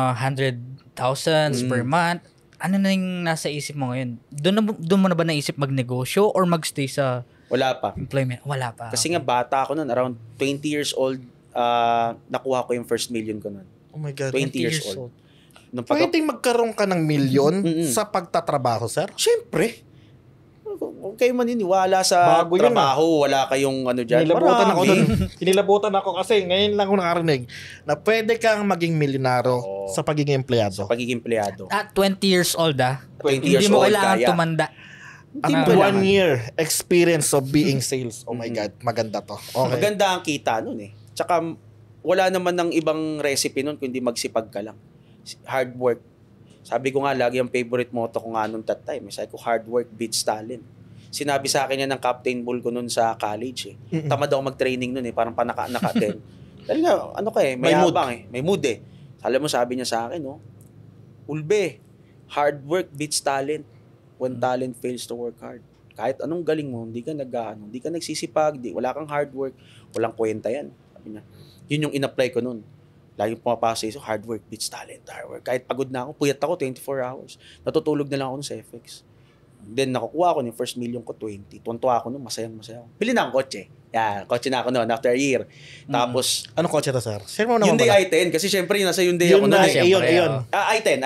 100,000 per month, ano na yung nasa isip mo ngayon? Doon mo na ba naisip magnegosyo or magstay sa Wala pa. employment? Wala pa. Kasi nga bata ako nun, around 20 years old, nakuha ko yung first million ko nun. Oh my God. 20 years old. Nung Pwedeng magkaroon ka ng milyon Mm-mm. sa pagtatrabaho, sir? Siyempre. Kung kayo maniniwala sa Bago yun, trabaho, wala kayong ano dyan. Hinilabutan ako Marami. dun. Hinilabutan ako kasi ngayon lang ako nakarinig na pwede kang maging milyonaryo Oo. sa pagiging empleyado. Pagiging empleyado. At 20 years old 20 Hindi years mo old, kailangan kaya. tumanda. At Hindi mo 1 kailangan. year experience of being sales. Oh my God, maganda to. Okay. Maganda ang kita nun eh. Tsaka wala naman ng ibang recipe nun kundi magsipag ka lang. Hard work. Sabi ko nga lagi ang favorite motto ko nga nung that time. Sabi ko hard work beats talent. Sinabi sa akin yan ng Captain Bull ko nun sa college eh. Tamad ako mag-training nun eh. Parang panaka din. Dahil nga, ano ka eh, may May mood. habang eh. May mood eh. Alam mo, sabi niya sa akin, no? Ulbe, hard work beats talent. When talent fails to work hard. Kahit anong galing mo, hindi ka hindi ka nagsisipag, wala kang hard work, walang kwenta yan. Sabi niya. Yun yung in-apply ko nun. Laging pumapasa so hard work beats talent. Hard work. Kahit pagod na ako, puyat ako 24 hours. Natutulog na lang ako nun sa FX. Then nakukuha ko yung first million ko 20. Tuwan-tuwa ako nun, masayang-masaya ako. Bili na akong kotse. Yan, kotse na ako nun after a year. Tapos, Ano kotse to, sir? Share mo naman Hyundai pala. i10 kasi syempre nasa Hyundai ako nun. Hyundai, Eh. iyon, Siyempre, iyon.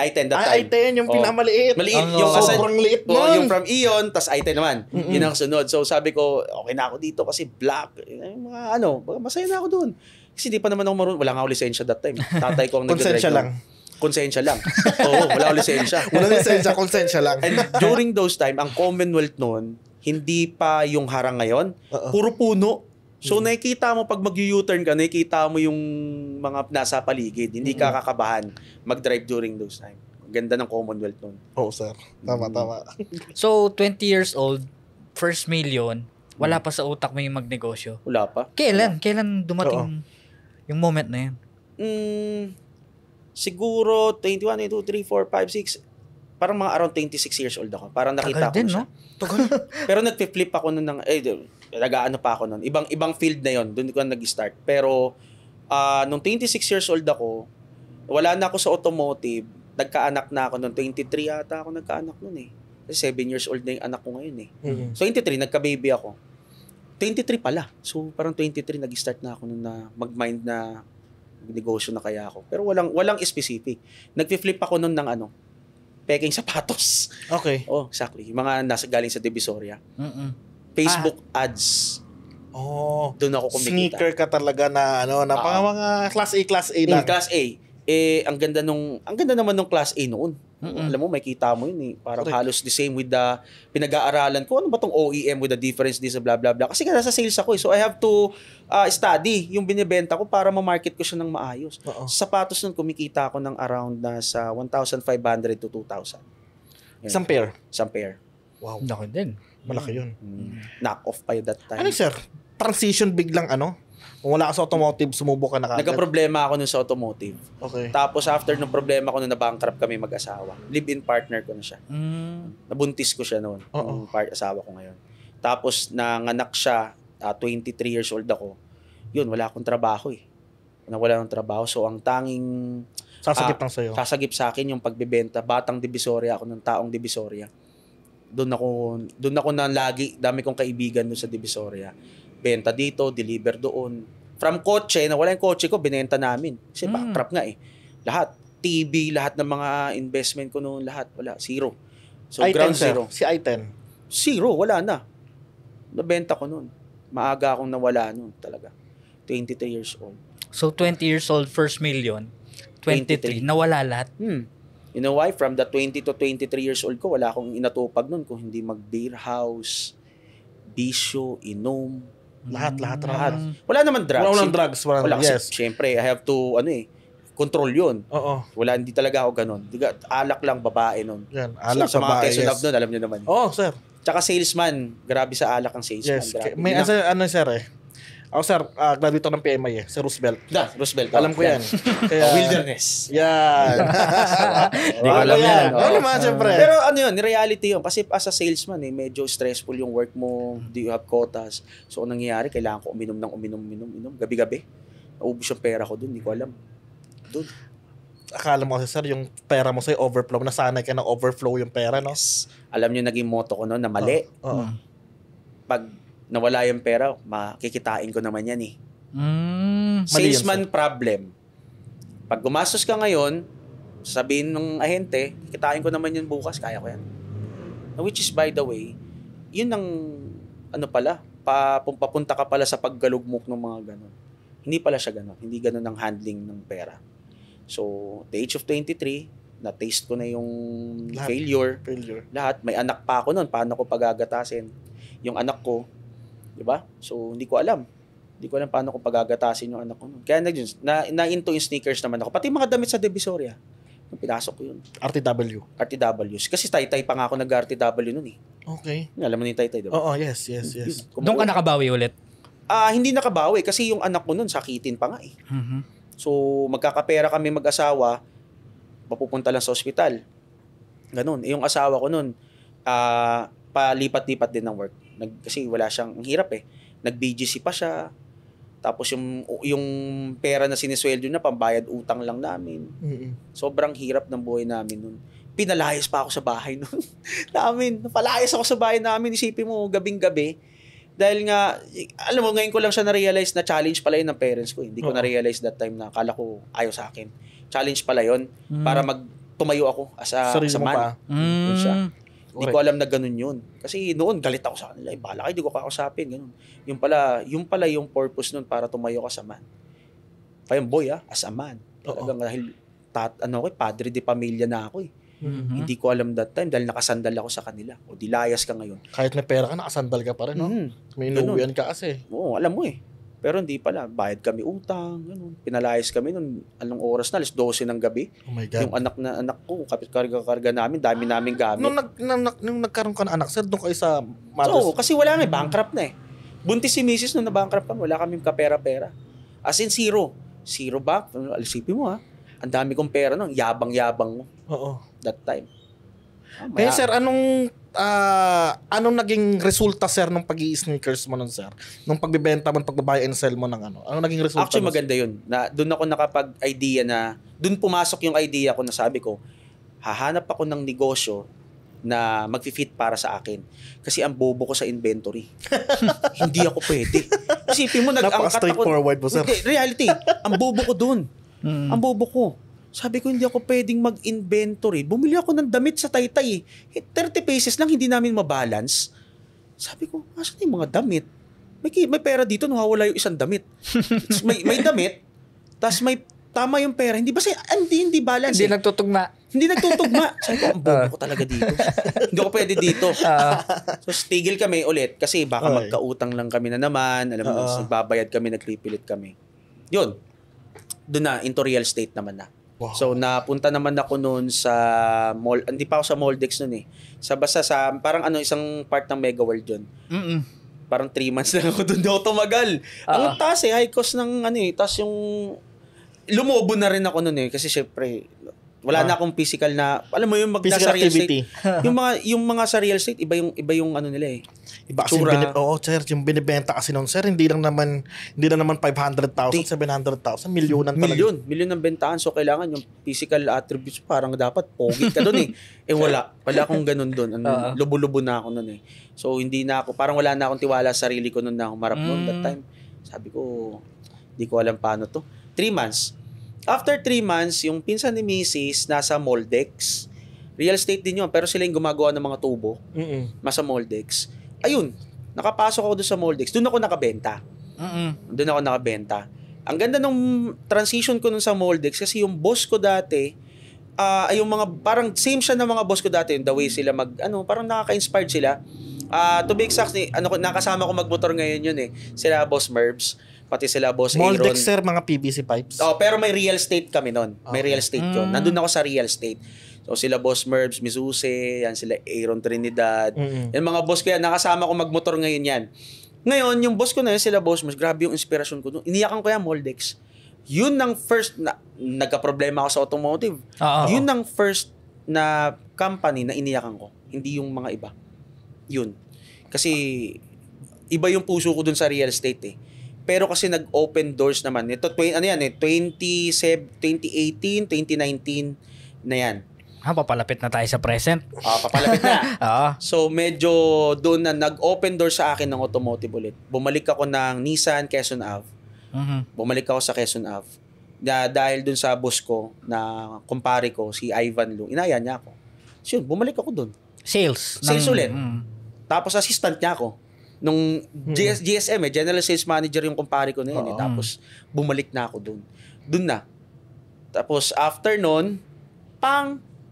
I10 that Ay, time. i10, yung Oh. pinakamaliit. Maliit. Ang Yung kasi, sobrang liit oh, nun. yung from Ion, tas i10 naman. Yun ang sunod. So sabi ko, okay na ako dito kasi black. Mga masaya na ako doon. Kasi di pa naman ako marunong. Wala nga ako lisensya that time. Tatay ko ang nag-drive. Konsensya lang. Konsensya lang. Oo, wala ako lisensya. Walang lisensya, konsensya lang. And during those time, ang Commonwealth noon, hindi pa yung harang ngayon. Oo. Puro puno. So nakikita mo pag mag-U-turn ka, nakikita mo yung mga nasa paligid. Hindi ka kakabahan mag-drive during those time. Ang ganda ng Commonwealth noon. Oo, sir. Tama, tama. So, 20 years old, first million, wala pa sa utak mo yung magnegosyo. Wala pa. Kailan? Kailan dumating yung moment na yun? Siguro 21, 22, 3, 4, 5, 6. Parang mga around 26 years old ako. Parang nakita Tagal ko din, na siya. Pero nag-flip ako nun ng, nag-aano pa ako nun. Ibang field na yon. Doon ko na nag-start. Pero, nung 26 years old ako, wala na ako sa automotive. Nagkaanak na ako nung 23 yata ako nagkaanak nun eh. Kasi 7 years old na yung anak ko ngayon eh. So 23, nagka-baby ako. 23 pala. So parang 23, nag-start na ako nun na mag-mind na negosyo na kaya ako. Pero walang specific. Nag-flip ako nun ng peking sapatos. Okay. Oh, exactly. Yung mga galing sa Divisoria. Mm-mm. Facebook ads. Oh. Doon ako kumikita. Sneaker ka talaga na mga class A lang. Class A. Ang ganda naman nung Class A noon. Alam mo, may kita mo yun eh. Parang Correct. halos the same with the pinag-aaralan ko. Ano ba tong OEM with the difference this blah blah blah. Kasi nga nasa sales ako eh. So I have to study yung binibenta ko para ma-market ko siya ng maayos. Oo. Sapatos nun, kumikita ako ng around nasa 1,500 to 2,000. Yan. Isang pair. Isang pair. Wow. Laki din. Malaki yun. Knock off pa yun that time. Ano, sir? Transition biglang Kung wala ka sa automotive, sumubok ka na kagad. Nagka-problema ako nun sa automotive. Okay. Tapos after ng problema ko nun, na-bankrupt kami mag-asawa. Live-in partner ko na siya. Nabuntis ko siya noon, Oo. yung asawa ko ngayon. Tapos nanganak siya, 23 years old ako. Yun, wala akong trabaho eh. Wala akong trabaho. So ang tanging Sasagip lang sa'yo. sasagip sa akin yung pagbebenta. Batang Divisoria ako ng taong Divisoria. Doon ako na lagi, dami kong kaibigan doon sa Divisoria. Benta dito, deliver doon. From kotse, nawala yung kotse ko, binenta namin. Kasi bankrupt nga eh. Lahat. TV, lahat ng mga investment ko noon, lahat. Wala, zero. So, I-10, ground sir. zero. Si I-10. Zero, wala na. Nabenta ko noon. Maaga akong nawala noon talaga. 23 years old. So, 20 years old, first million. 23, nawala lahat. You know why? From the 20 to 23 years old ko, wala akong inatupag noon kung hindi mag-beer house, bisyo, inom, Lahat. Wala naman drugs. Wala walang drugs. Wala kasi, Yes. syempre, I have to, control yun. Oo. Wala, hindi talaga ako ganun. Alak lang, babae nun. Yan. Alak, sa mga babae, Quezon yes. Love nun, alam nyo naman. Oo, sir. Tsaka salesman, grabe sa alak ang salesman. Yes. Grabe. May sir eh. Ako, sir, graduate ako ng PMI eh. Sa Roosevelt. Roosevelt. Alam ko yan. Kaya, Wilderness. Yan. Hindi ko alam yan. Ano naman, syempre. Pero yun, reality yun. Kasi as a salesman, medyo stressful yung work mo. Do you have quotas? So, anong nangyayari? Kailangan ko uminom. Gabi-gabi. Naubos yung pera ko dun. Hindi ko alam. Doon. Akala mo kasi sir, yung pera mo sa'yo overflow. Nasanay ka na overflow yung pera, no? Yes. Alam nyo, naging motto ko noon na mali. Oo. Pag nawala yung pera, makikitain ko naman yan eh. Mali yan, Salesman problem. Pag gumastos ka ngayon, sabihin ng ahente, kikitain ko naman yun bukas, kaya ko yan. Which is, by the way, yun ang, pala, papunta ka pala sa paggalugmok ng mga ganon. Hindi pala siya ganon. Hindi ganon ang handling ng pera. So, the age of 23, na-taste ko na yung failure. Lahat. May anak pa ako noon. Paano ko pagagatasin? Yung anak ko, di ba? So, hindi ko alam. Hindi ko alam paano ko pagagatasin yung anak ko noon. Kaya na-into yung sneakers naman ako. Pati mga damit sa Divisoria. Pinasok ko yun. RTWs. Kasi Taytay pa nga ako nag-RTW noon eh. Okay. Alam mo ni Taytay, di ba? Oo, yes. Doon ka nakabawi ulit? Hindi nakabawi kasi yung anak ko noon sakitin pa nga eh. Mm-hmm. So, magkakapera kami mag-asawa, mapupunta lang sa ospital. Ganun. Yung asawa ko noon, palipat-lipat din ng work. Kasi wala siyang, ang hirap eh. Nag-BGC pa siya. Tapos yung pera na sinisweldo na, pambayad utang lang namin. Mm-mm. Sobrang hirap ng buhay namin noon. Pinalayas pa ako sa bahay noon. Napalayas ako sa bahay namin. Isipin mo, gabing-gabi. Dahil nga, alam mo, ngayon ko lang siya na-realize na challenge pala yun ng parents ko. Hindi ko na-realize that time na akala ko ayaw sa akin. Challenge pala yun para tumayo ako as a man. Yun siya. Hindi ko alam na ganun yun. Kasi noon, galit ako sa kanila. Bahala kayo, hindi ko kakausapin. Ganun. Yung pala yung purpose nun para tumayo ka sa man. Pa yung boy, as a man. Talagang dahil, padre de pamilya na ako eh. Mm-hmm. Hindi ko alam that time dahil nakasandal ako sa kanila. O dilayas ka ngayon. Kahit may pera ka, nakasandal ka pa rin, no? May inuwian ka kasi. Oo, alam mo eh. Pero hindi pala. Bayad kami utang. Ganun. Pinalayas kami noon. Anong oras na? Alas 12 ng gabi. Oh my God. Yung anak ko, karga namin. Dami namin gamit. Nung nagkaroon ka ng anak, sir, doon kayo sa mother's... So, kasi wala nga, bankrupt na eh. Buntis si Mrs. nung na-bankrupt kami. Wala kaming kapera-pera. As in zero. Zero bank. Alisipin mo ha. Ang dami kong pera nun. Yabang-yabang mo. Oo. That time. Kaya sir, anong naging resulta, sir, nung pag-i-sneakers mo nun, sir? Nung pagbebenta mo, pagbabuy and sell mo ng ano? Anong naging resulta? Actually, maganda yun. Doon ako nakapag-idea na, doon pumasok yung idea ko na sabi ko, hahanap ako ng negosyo na mag-fit para sa akin. Kasi ang bobo ko sa inventory. Hindi ako pwede. Isipin mo, Napaka-straightforward mo, sir. Hindi, reality. Ang bobo ko doon. Ang bobo ko. Sabi ko, hindi ako pwedeng mag-inventory. Bumili ako ng damit sa Taytay. 30 pesos lang, hindi namin mabalance. Sabi ko, asan yung mga damit? May pera dito, nawawala yung isang damit. may damit, tas may tama yung pera. Hindi balance. Hindi nagtutugma. Hindi nagtutugma. Sabi ko, ang bobo ko talaga dito. Hindi ako pwede dito. So, stigil kami ulit kasi baka magkautang lang kami na naman. Alam mo, nagbabayad kami, nagpipilit kami. Yun. Doon na, into real estate naman na. Wow. So, napunta naman ako noon sa mall. Hindi pa ako sa Moldex noon eh. Basta sa, parang isang part ng Mega World yun. Mm-mm. Parang 3 months lang ako doon. Ako tumagal. Ang taas high cost ng Tapos yung, lumobo na rin ako noon eh. Kasi syempre, wala na akong physical na, alam mo yung physical nasa real activity. estate. yung mga sa real estate, iba yung nila eh. Iba kasi sir, yung binibenta kasi noon, sir, hindi na naman 500,000, 700,000, milyonan talaga. Milyon ang bentahan. So, kailangan yung physical attributes, parang dapat pogi ka doon eh. Wala akong ganun doon. Lubo-lubo na ako noon eh. So, parang wala na akong tiwala sa sarili ko noon na humarap noon that time. Sabi ko, hindi ko alam paano to. 3 months. After 3 months, yung pinsan ni Mrs. nasa Moldex. Real estate din yun, pero sila yung gumagawa ng mga tubo. Nasa Moldex. Ayun, nakapasok ako doon sa Moldex. Doon ako nakabenta. Ang ganda nung transition ko nun sa Moldex kasi yung boss ko dati, ay yung mga, parang same siya ng mga boss ko dati. The way sila parang nakaka-inspired sila. To be exact, nakasama ko magmotor ngayon yun eh. Sila Boss Merbs. Pati sila Boss Aaron. Moldex, sir, mga PVC pipes. Pero may real estate kami noon. May real estate yun. Nandun ako sa real estate. So sila Boss Merbs, Mizuse, yan sila Aaron Trinidad. Yung mga boss ko yan, nakasama ko magmotor ngayon yan. Ngayon, yung boss ko na yun, sila Boss Merbs, grabe yung inspirasyon ko doon. Iniyakan ko yan, Moldex. Yun ang first na, nagka-problema ako sa automotive. Yun ang first na company na iniyakan ko. Hindi yung mga iba. Yun. Kasi iba yung puso ko doon sa real estate eh. Pero kasi nag-open doors naman. Ito, 2018, 2019 na yan. Papalapit na tayo sa present. Papalapit na. Oo. So, medyo doon na nag-open door sa akin ng automotive ulit. Bumalik ako ng Nissan Quezon Ave. Bumalik ako sa Quezon Ave. Dahil doon sa boss ko, na kumpare ko, si Ivan Lu, inaya niya ako. So, yun, bumalik ako doon. Sales ulit. Tapos assistant niya ako. Nung GSM, General Sales Manager yung kumpare ko na yun. Tapos bumalik na ako doon. Doon na. Tapos after nun,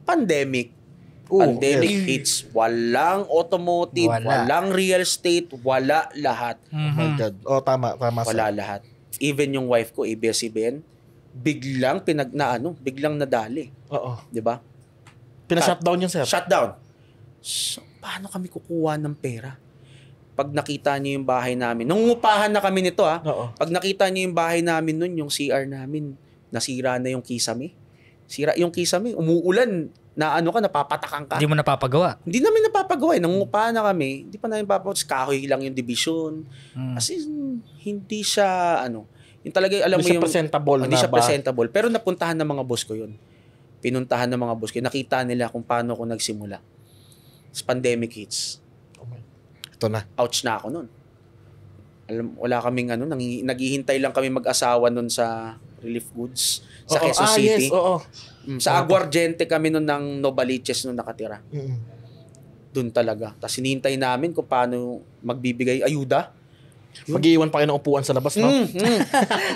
pandemic. Pandemic hits. Walang automotive, walang real estate, wala lahat. Oh my God. Tama. Wala lahat. Even yung wife ko, ABS-CBN, biglang biglang nadali. Oo. 'Di ba? Pina-shutdown yun, sir. Shutdown. So, paano kami kukuha ng pera? Pag nakita niyo yung bahay namin, nangungupahan na kami nito pag nakita niyo yung bahay namin nun, yung CR namin, nasira na yung kisame. Sira yung kisame, umuulan, napapatakan ka. Hindi mo napapagawa. Hindi namin napapagawa. Nangungupahan na kami, hindi pa namin papagawa. Kahoy lang yung division. Kasi hindi siya, yung talaga, alam mo yung... Hindi siya presentable. Pero napuntahan ng mga boss ko yun. Pinuntahan ng mga boss ko. Nakita nila kung paano ako nagsimula. As pandemic hits. Ito na. Ouch na ako nun. Wala kaming naghihintay lang kami mag-asawa nun sa relief goods sa Quezon City. Yes, Sa Aguardiente kami nun ng Novaliches nung nakatira. Doon talaga. Tapos hinihintay namin kung paano magbibigay ayuda. Mag-iwan pa kayo ng upuan sa labas, no?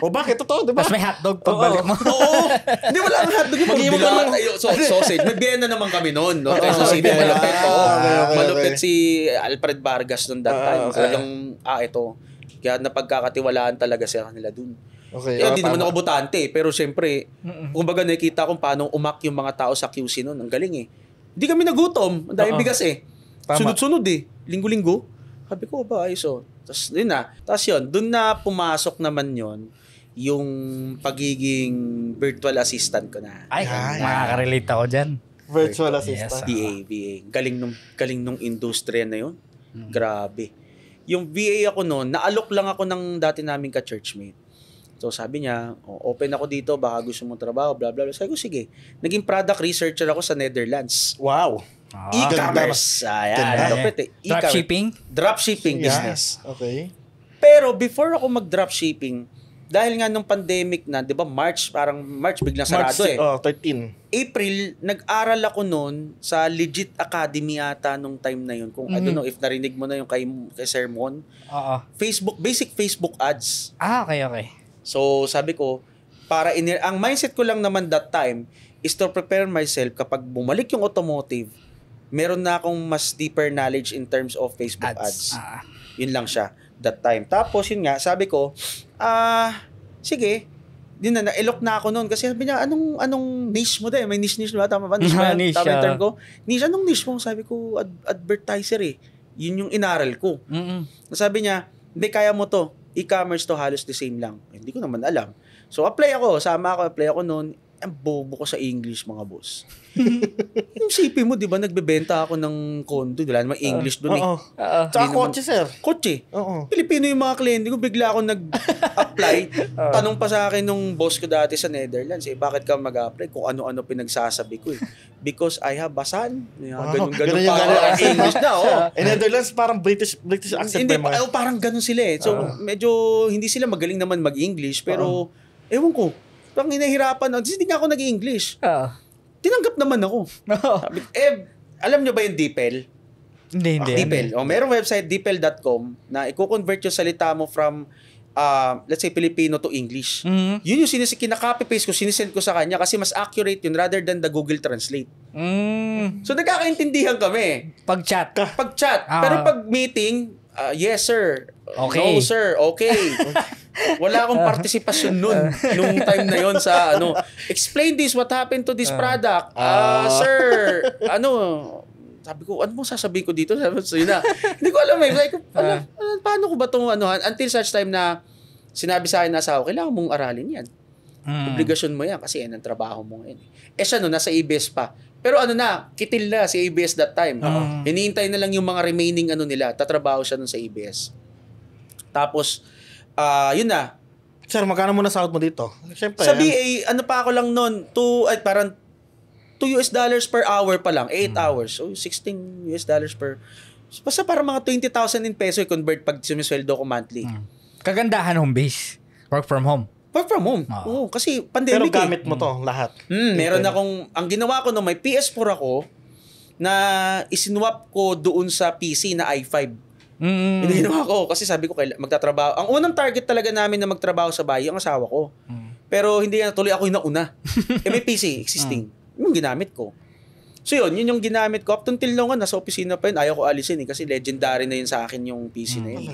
O bakit? Totoo, di ba? Tapos may hotdog pagbalik mo. Oo. Hindi, wala nang hotdog. Mag-iwan ka lang. Sausage. May biyena naman kami noon. No? Quezon City, malupit. Malupit si Alfred Vargas noon that time. Ito. Kaya napagkakatiwalaan talaga sa kanila dun. Okay. Kaya hindi naman ako botante. Pero syempre, kumbaga nakikita kung paano umak yung mga tao sa QC noon. Ang galing eh. Hindi kami nagutom. Ang daming bigas eh. Sunod-sunod eh. Linggo-linggo. Sabi ko, ayos oh. Tapos yun na. Tapos yun, dun na pumasok naman yon yung pagiging virtual assistant ko na. Ay, makaka-relate ako dyan. Virtual assistant. VA. Galing nung industriya na yun. Grabe. Yung VA ako noon, naalok lang ako ng dati naming ka-churchmate. So sabi niya, open ako dito, baka gusto mong trabaho, blah, blah, blah. Sabi ko, sige. Naging product researcher ako sa Netherlands. Wow. E-commerce. Ayan. Dropshipping business. Okay. Pero before ako mag-dropshipping, dahil nga nung pandemic na, di ba March biglang sarado 13. April, nag-aral ako noon sa Legit Academy ata nung time na yun. Kung I don't know if narinig mo na yung kay Sir Mon. Basic Facebook ads. Okay. So sabi ko, ang mindset ko lang naman that time is to prepare myself kapag bumalik yung automotive, meron na akong mas deeper knowledge in terms of Facebook ads. Yun lang siya that time. Tapos yun nga, sabi ko, sige, din na nailok na ako noon kasi sabi niya, anong niche mo din? May niche ba? Tama ba? Niche ba? Tama yung term ko? Niche, anong niche mo? Sabi ko, advertiser eh. Yun yung inaral ko. Sabi niya, hindi, kaya mo to. E-commerce to, halos the same lang. Hindi ko naman alam. So apply ako noon. Ang bobo ko sa English, mga boss. Yung CP mo, di ba, nagbebenta ako ng condo. Wala naman English doon eh. Tsaka kotse, sir. Kotse. Pilipino yung mga kliyente ko. Bigla ako nag-apply. Tanong pa sa akin nung boss ko dati sa Netherlands, bakit ka mag-apply? Kung ano-ano pinagsasabi ko eh. Because I have a son. Ganun pa English na. In Netherlands, parang British accent. Hindi, parang ganun sila eh. So, medyo hindi sila magaling naman mag-English. Pero, ewan ko. Pang hinahirapan ako. Hindi nga ako nag-English. Tinanggap naman ako. Sabi, alam nyo ba yung DeepL? Hindi. DeepL. Merong website, deepl.com, na i-convert yung salita mo from, let's say, Filipino to English. Yun yung kinaka-copy-paste ko, sinisend ko sa kanya kasi mas accurate yun rather than the Google Translate. So, nagkakaintindihan kami. Pag-chat. Pero pag meeting, yes, sir. Okay. No, sir. Okay. Wala akong partisipasyon nung time na yon sa explain this, what happened to this product. Sir, sabi ko, ano mo sasabihin ko dito? So, yun na. Hindi ko alam eh. Like, paano ko ba itong until such time na sinabi sa akin na asawa, kailangan mong aralin yan. Obligasyon mo yan kasi yan ang trabaho mo ngayon. Siya nasa ABS pa. Pero kitil na si ABS that time. Hinihintay na lang yung mga remaining nila. Tatrabaho siya nun sa ABS. Tapos, Yun na. Sir, magkano muna sahod mo dito? Siyempre. Sa BA, ano pa ako lang noon, parang $2 per hour pa lang, 8 hours. So, $16 per... Basta parang mga 20,000 in peso i-convert pag sumisweldo ko monthly. Kagandahan home base. Work from home. Work from home. Oo, kasi Pero pandemic gamit mo to, lahat. Meron akong... Ang ginawa ko no, may PS4 ako na isinwap ko doon sa PC na i5. Yung ginawa ko kasi sabi ko magtatrabaho. Ang unang target talaga namin na magtrabaho sa bahay ang asawa ko. Pero hindi na tuloy ako yung nauna. May PC existing. Yung ginamit ko. So yun yung ginamit ko. Up until now nga, nasa opisina pa yun. Ayaw ko alisin kasi legendary na yun sa akin yung PC na yun.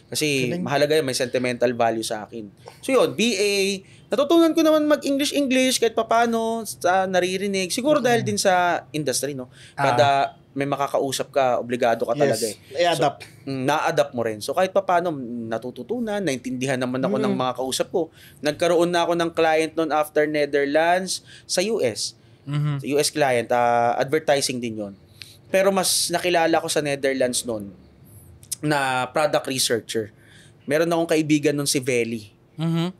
Kasi mahalaga yun, may sentimental value sa akin. So yun, BA, natutunan ko naman mag-English kahit papano, naririnig. Siguro dahil din sa industry, no? Kada may makakausap ka, obligado ka talaga eh. I-adapt. So, na-adapt mo rin. So kahit papaano, natututunan, naintindihan naman ako ng mga kausap ko. Nagkaroon na ako ng client noon after Netherlands sa US. Sa US client, advertising din yon. Pero mas nakilala ko sa Netherlands noon na product researcher. Meron akong kaibigan noon si Veli.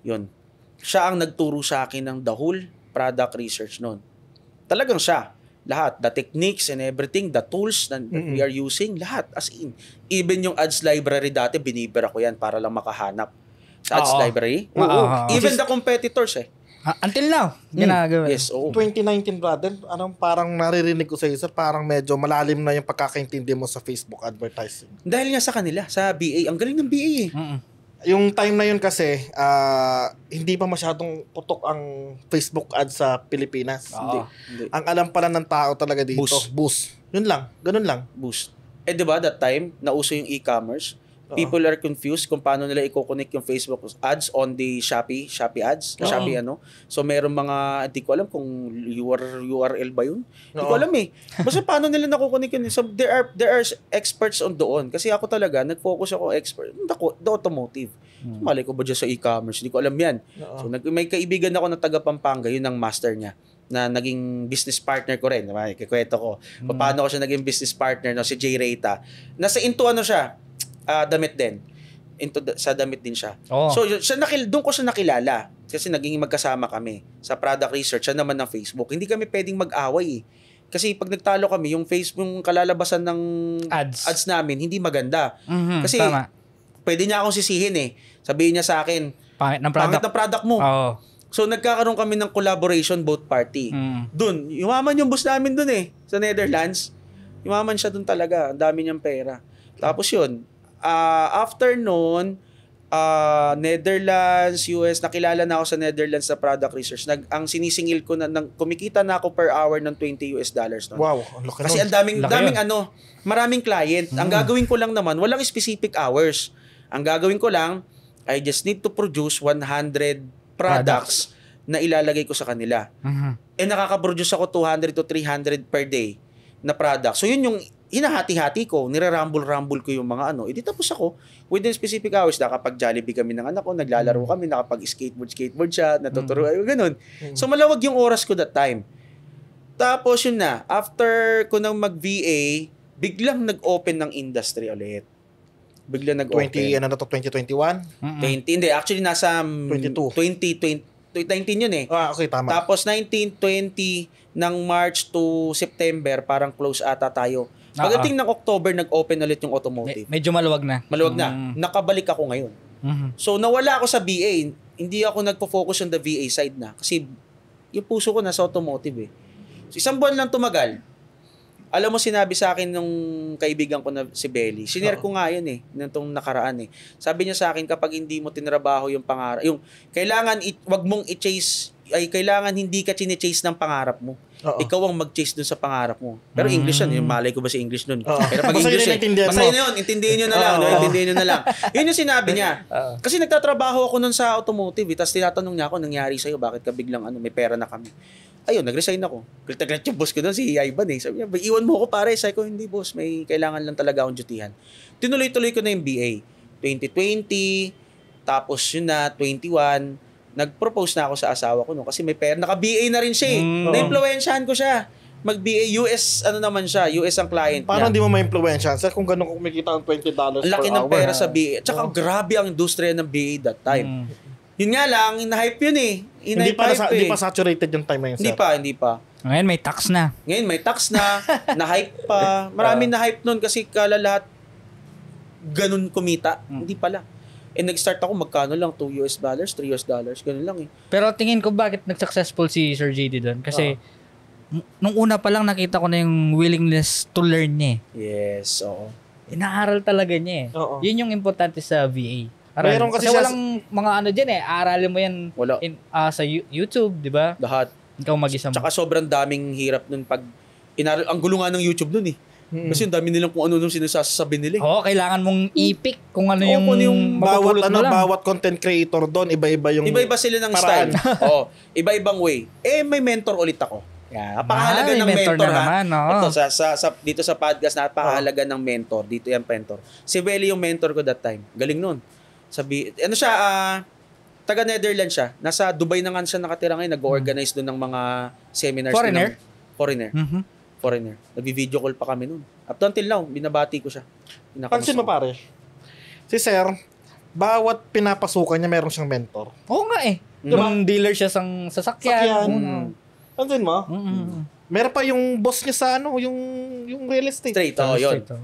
Yun. Siya ang nagturo sa akin ng the whole product research noon. Talagang siya. Lahat, the techniques and everything, the tools that we are using, lahat, as in. Even yung ads library dati, binibira ko yan para lang makahanap sa ads library. Even the competitors eh. Until now, ginagawa. Yes, oo. 2019, brother, parang naririnig ko sa isa, parang medyo malalim na yung pagkakaintindi mo sa Facebook advertising. Dahil nga sa kanila, sa BA. Ang galing ng BA eh. Yung time na yun kasi, hindi pa masyadong putok ang Facebook ads sa Pilipinas. Hindi. Ang alam pala ng tao talaga dito, boost. Yun lang, ganun lang. Boost. Eh diba, that time, nauso yung e-commerce. People are confused kung paano nila i-connect yung Facebook ads on the Shopee ads, Shopee ano. So meron mga, hindi ko alam kung URL ba yun. Hindi ko alam eh. Basta paano nila nakukonek yun. So there are experts on doon. Kasi ako talaga, nag-focus ako expert. The automotive. So, malay ko ba dyan sa e-commerce? Hindi ko alam yan. So may kaibigan ako na taga Pampanga, yun ang master niya na naging business partner ko rin. Kikwento ko. Paano ko siya naging business partner, no? Si Jay Reyta. Nasa into ano siya, damit din. Sa damit din siya. So, doon ko siya nakilala. Kasi naging magkasama kami sa product research. Siya naman ng Facebook. Hindi kami pwedeng mag-away eh. Kasi pag nagtalo kami, yung Facebook, yung kalalabasan ng ads namin, hindi maganda. Kasi, pwede niya akong sisihin eh. Sabihin niya sa akin, pangit ng product mo. So, nagkakaroon kami ng collaboration both party. Doon, yumaman yung boss namin doon eh. Sa Netherlands. Yumaman siya doon talaga. Ang dami niyang pera. Tapos yun, after noon, Netherlands, US, nakilala na ako sa Netherlands sa product research. Ang sinisingil ko kumikita na ako per hour ng $20 noon. Wow, kasi ang daming maraming client. Ang gagawin ko lang naman, walang specific hours. Ang gagawin ko lang, I just need to produce 100 products na ilalagay ko sa kanila. Nakaka-produce ako 200 to 300 per day na product. So yun yung hinahati-hati ko, nire-rumble ko yung mga ano. Tapos ako, within specific hours, nakapag-Jollibee kami ng anak ko, naglalaro kami, nakapag-skateboard siya, natuturo, ganun. So malawag yung oras ko that time. Tapos yun na, after ko nang mag-VA, biglang nag-open ng industry ulit. Biglang nag-open. 2021? 20, hindi, actually nasa 2019 yun eh. Okay, tama. Tapos 1920 ng March to September, parang close ata tayo. Pagdating ng October, nag-open ulit yung automotive. Medyo maluwag na. Maluwag na. Nakabalik ako ngayon. So nawala ako sa BA. Hindi ako nagpo-focus on the VA side na. Kasi yung puso ko nasa automotive eh. So, isang buwan lang tumagal. Alam mo, sinabi sa akin nung kaibigan ko na si Belly. Sinare ko nga yun eh, nitong nakaraan eh. Sabi niya sa akin, kapag hindi mo tinrabaho yung pangarap, yung kailangan, wag mong i-chase, ay kailangan hindi ka chine-chase ng pangarap mo. Ikaw ang mag-chase dun sa pangarap mo. Pero English yan, yung malay ko ba si English nun? Pero pag English masaya na yun, intindihin nyo na lang. Intindihin nyo na lang. Yun yung sinabi niya. Kasi nagtatrabaho ako nun sa automotive, tapos tinatanong niya ako, nangyari sa'yo, bakit ka biglang may pera na kami? Ayun, nag-resign ako. Grit yung boss ko doon, si Ivan eh. Sabi niya, iwan mo ako pare. Sabi ko, hindi boss, may kailangan lang talaga akong dutihan. Tinuloy-tuloy ko na yung BA. 2020, tapos yun na, 21, nag-propose na ako sa asawa ko no kasi may pera. Naka-BA na rin siya eh. Na-influensyahan ko siya. mag-BA, US, ano naman siya, US ang client Parang niya. di mo ma-influensya. Sir, kung gano'n kumikita ang $20 Ang laki per ng hour. pera sa BA. Tsaka grabe ang industriya ng BA that time. Yun nga lang, in-hype yun eh. Hindi pa saturated yung time na yun, sir. Hindi pa. Ngayon may tax na. Ngayon may tax na, na-hype pa. Maraming na-hype nun kasi kala lahat ganun kumita. Hindi pala. Nag-start ako, magkano lang? $2, $3, ganun lang eh. Pero tingin ko bakit nag-successful si Sir JD doon. Kasi nung una pa lang nakita ko na yung willingness to learn niya eh. Yes, oo. Inaaral talaga niya eh. Oo. Yun yung importante sa VA. Meron kasi kasi siya- walang mga ano dyan eh. Aralin mo yan Wala. sa YouTube, di ba? Lahat. Ikaw mag-isa mo. Tsaka sobrang daming hirap nun pag ang gulo nga ng YouTube nun eh. Kasi yung dami nilang kung ano nung sinasasabi nila eh. Oo, kailangan mong i-pick kung ano Oo, yung, kung ano yung mapupulot mo lang. bawat content creator doon, iba-iba yung Iba-iba sila ng paraan. style. Oo, iba-ibang way. May mentor ulit ako. Yeah, napakahalaga may ng mentor mentor na ha. naman, oo. Ito dito sa podcast napakahalaga ng mentor. Dito yung mentor. Si Welly yung mentor ko that time. Galing nun. Ano siya, taga Netherlands siya. Nasa Dubai na nga siya nakatira ngayon. Nag-organize doon ng mga seminars. Foreigner? Foreigner. Mhm. Foreigner. Nag-video call pa kami noon. Up until now, binabati ko siya. Pansin mo pare, si Sir, bawat pinapasukan niya meron siyang mentor. Oo nga eh. Diba? Nung dealer siya sang sasakyan. Sakyan. Pansin mo? Meron pa yung boss niya sa yung real estate. Straight, yun. Sila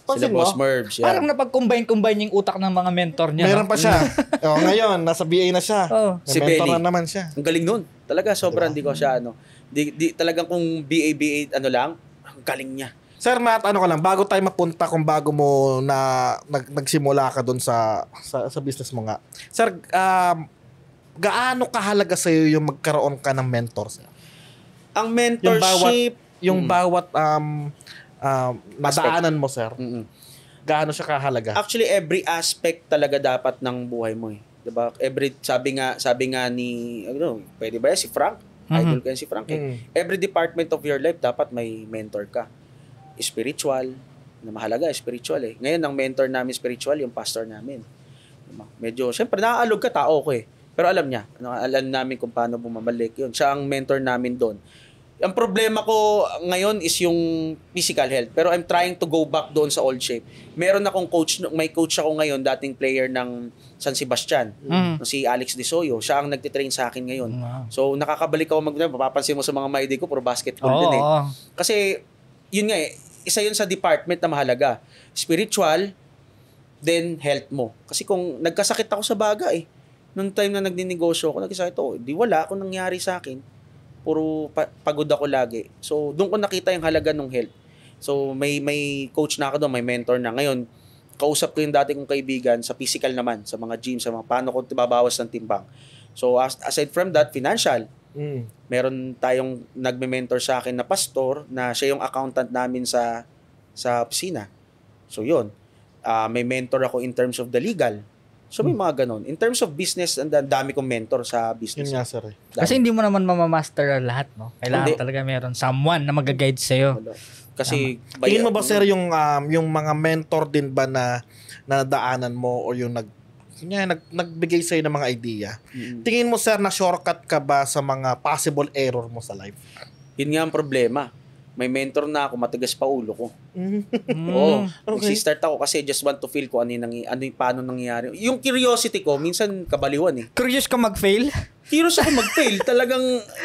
Pansin mo? Boss Mervs. Yan. Parang napag-combine yung utak ng mga mentor niya. Meron pa siya. Ngayon, nasa BA na siya. Oh. May Si mentor Belly. na naman siya. Ang galing nun. Talaga, sobrang hindi ko siya, talagang kung BA, lang, ang galing niya. Sir Matt, ano ka lang, bago tayo mapunta kung bago mo na nagsimula ka doon sa business mo nga. Sir, gaano kahalaga sa iyo yung magkaroon ka ng mentor, sir? Ang mentorship, Yung bawat nadaanan mo, sir. Gaano siya kahalaga? actually, every aspect talaga dapat ng buhay mo eh. Diba? Sabi nga ni, pwede ba yan, si Frank? Idol ko yan si Frank eh. Every department of your life, dapat may mentor ka. Spiritual, na mahalaga, spiritual eh. Ngayon, ang mentor namin spiritual, yung pastor namin. Medyo, syempre, naaalog ka, tao ko eh. Pero alam niya, alam namin kung paano bumabalik yun. Siya ang mentor namin doon. Ang problema ko ngayon is yung physical health. Pero I'm trying to go back doon sa old shape. Meron akong coach, may coach ako ngayon, dating player ng San Sebastian, si Alex De Soyo. Siya ang nagtitrain sa akin ngayon. So, nakakabalik ako mapapansin mo sa mga maidi ko, puro basketball din eh. Kasi, yun nga eh, isa yun sa department na mahalaga. Spiritual, then health mo. Kasi kung nagkasakit ako sa baga eh, nung time na nagninegosyo ako, nagkasakit ako, di wala akong nangyari sa akin. Puro pagod ako lagi. So, doon ko nakita yung halaga ng health. So, may coach na ako doon, may mentor na. Ngayon, kausap ko yung dati kong kaibigan sa physical naman, sa mga gym, sa mga paano ko babawas ng timbang. So, aside from that, financial. Meron tayong nagme-mentor sa akin na pastor na siya yung accountant namin sa opisina. So, yun. May mentor ako in terms of the legal. So, may mga ganon. In terms of business, ang dami kong mentor sa business. Yun nga, sir. Eh. Kasi hindi mo naman mamamaster lahat, no? Kailangan Hindi. talaga meron someone na mag-guide sa'yo. Kasi, Tingin mo ba, sir, yung mga mentor din ba na nadaanan mo o yung nagbigay sa'yo ng mga idea? Tingin mo, sir, na shortcut ka ba sa mga possible error mo sa life? Yun nga ang problema. May mentor na ako, matigas pa ulo ko. Oo. Okay. Nag-start ako kasi I just want to feel ko paano nangyayari. Yung curiosity ko, minsan kabaliwan eh. Curious ka mag-fail? Curious ako mag-fail. Talagang,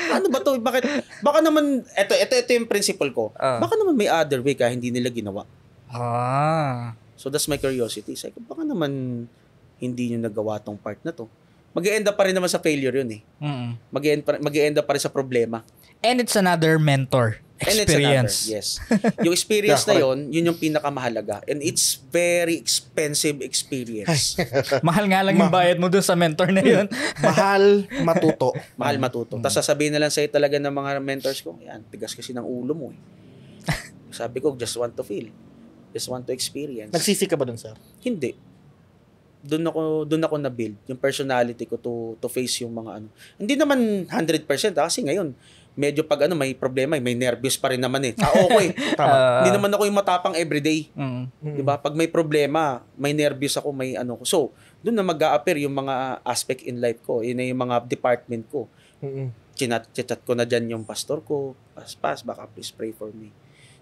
ano ba to? Bakit? Baka naman, ito yung principle ko. Baka naman may other way kaya hindi nila ginawa. So that's my curiosity. Sabi ko, baka naman hindi nyo nagawa tong part na to. Mag-e-end up pa rin naman sa failure yun eh. Mag-e-end up pa rin sa problema. And it's another mentor experience. And it's another, yes. Yung experience na yun yung pinakamahalaga. And it's very expensive experience. Mahal nga lang yung bayad mo dun sa mentor na yun. Mahal matuto. Mahal matuto. Tapos sasabihin na lang sa'yo talaga ng mga mentors ko, yan, tigas kasi ng ulo mo eh. Sabi ko, just want to feel. Just want to experience. Nagsisi ka ba dun, sir? Hindi. Doon ako na-build yung personality ko to face yung mga ano. Hindi naman 100% kasi ngayon medyo pag may problema, may nervous pa rin naman eh. Tao ko eh. Hindi naman ako yung matapang everyday. 'Di ba? Pag may problema, may nervous ako, may ano ko. So, doon na mag-a-appear yung mga aspect in life ko, yun na yung mga department ko. chat ko na dyan yung pastor ko, pas, baka please pray for me.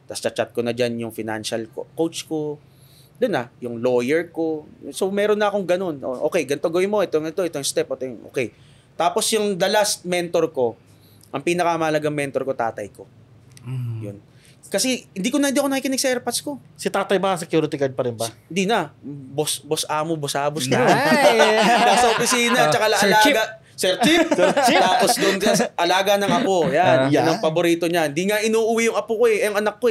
Tapos chat ko na dyan yung financial coach ko, doon na, yung lawyer ko. So, meron na akong ganun. Okay, ganito gawin mo, itong step, okay. Tapos yung the last mentor ko, ang pinakamahalagang mentor ko, tatay ko. Yun. Kasi hindi ko nakikinig sa airpods ko. Si tatay ba, security guard pa rin ba? Hindi na. Boss amo, boss abos na. Nice. Nasa opisina, tsaka Sir Chip. Sir Chip. Tapos doon sa alaga ng apo. Yan, yan ang Yeah. paborito niya. Hindi nga inuuwi yung apo ko yung anak ko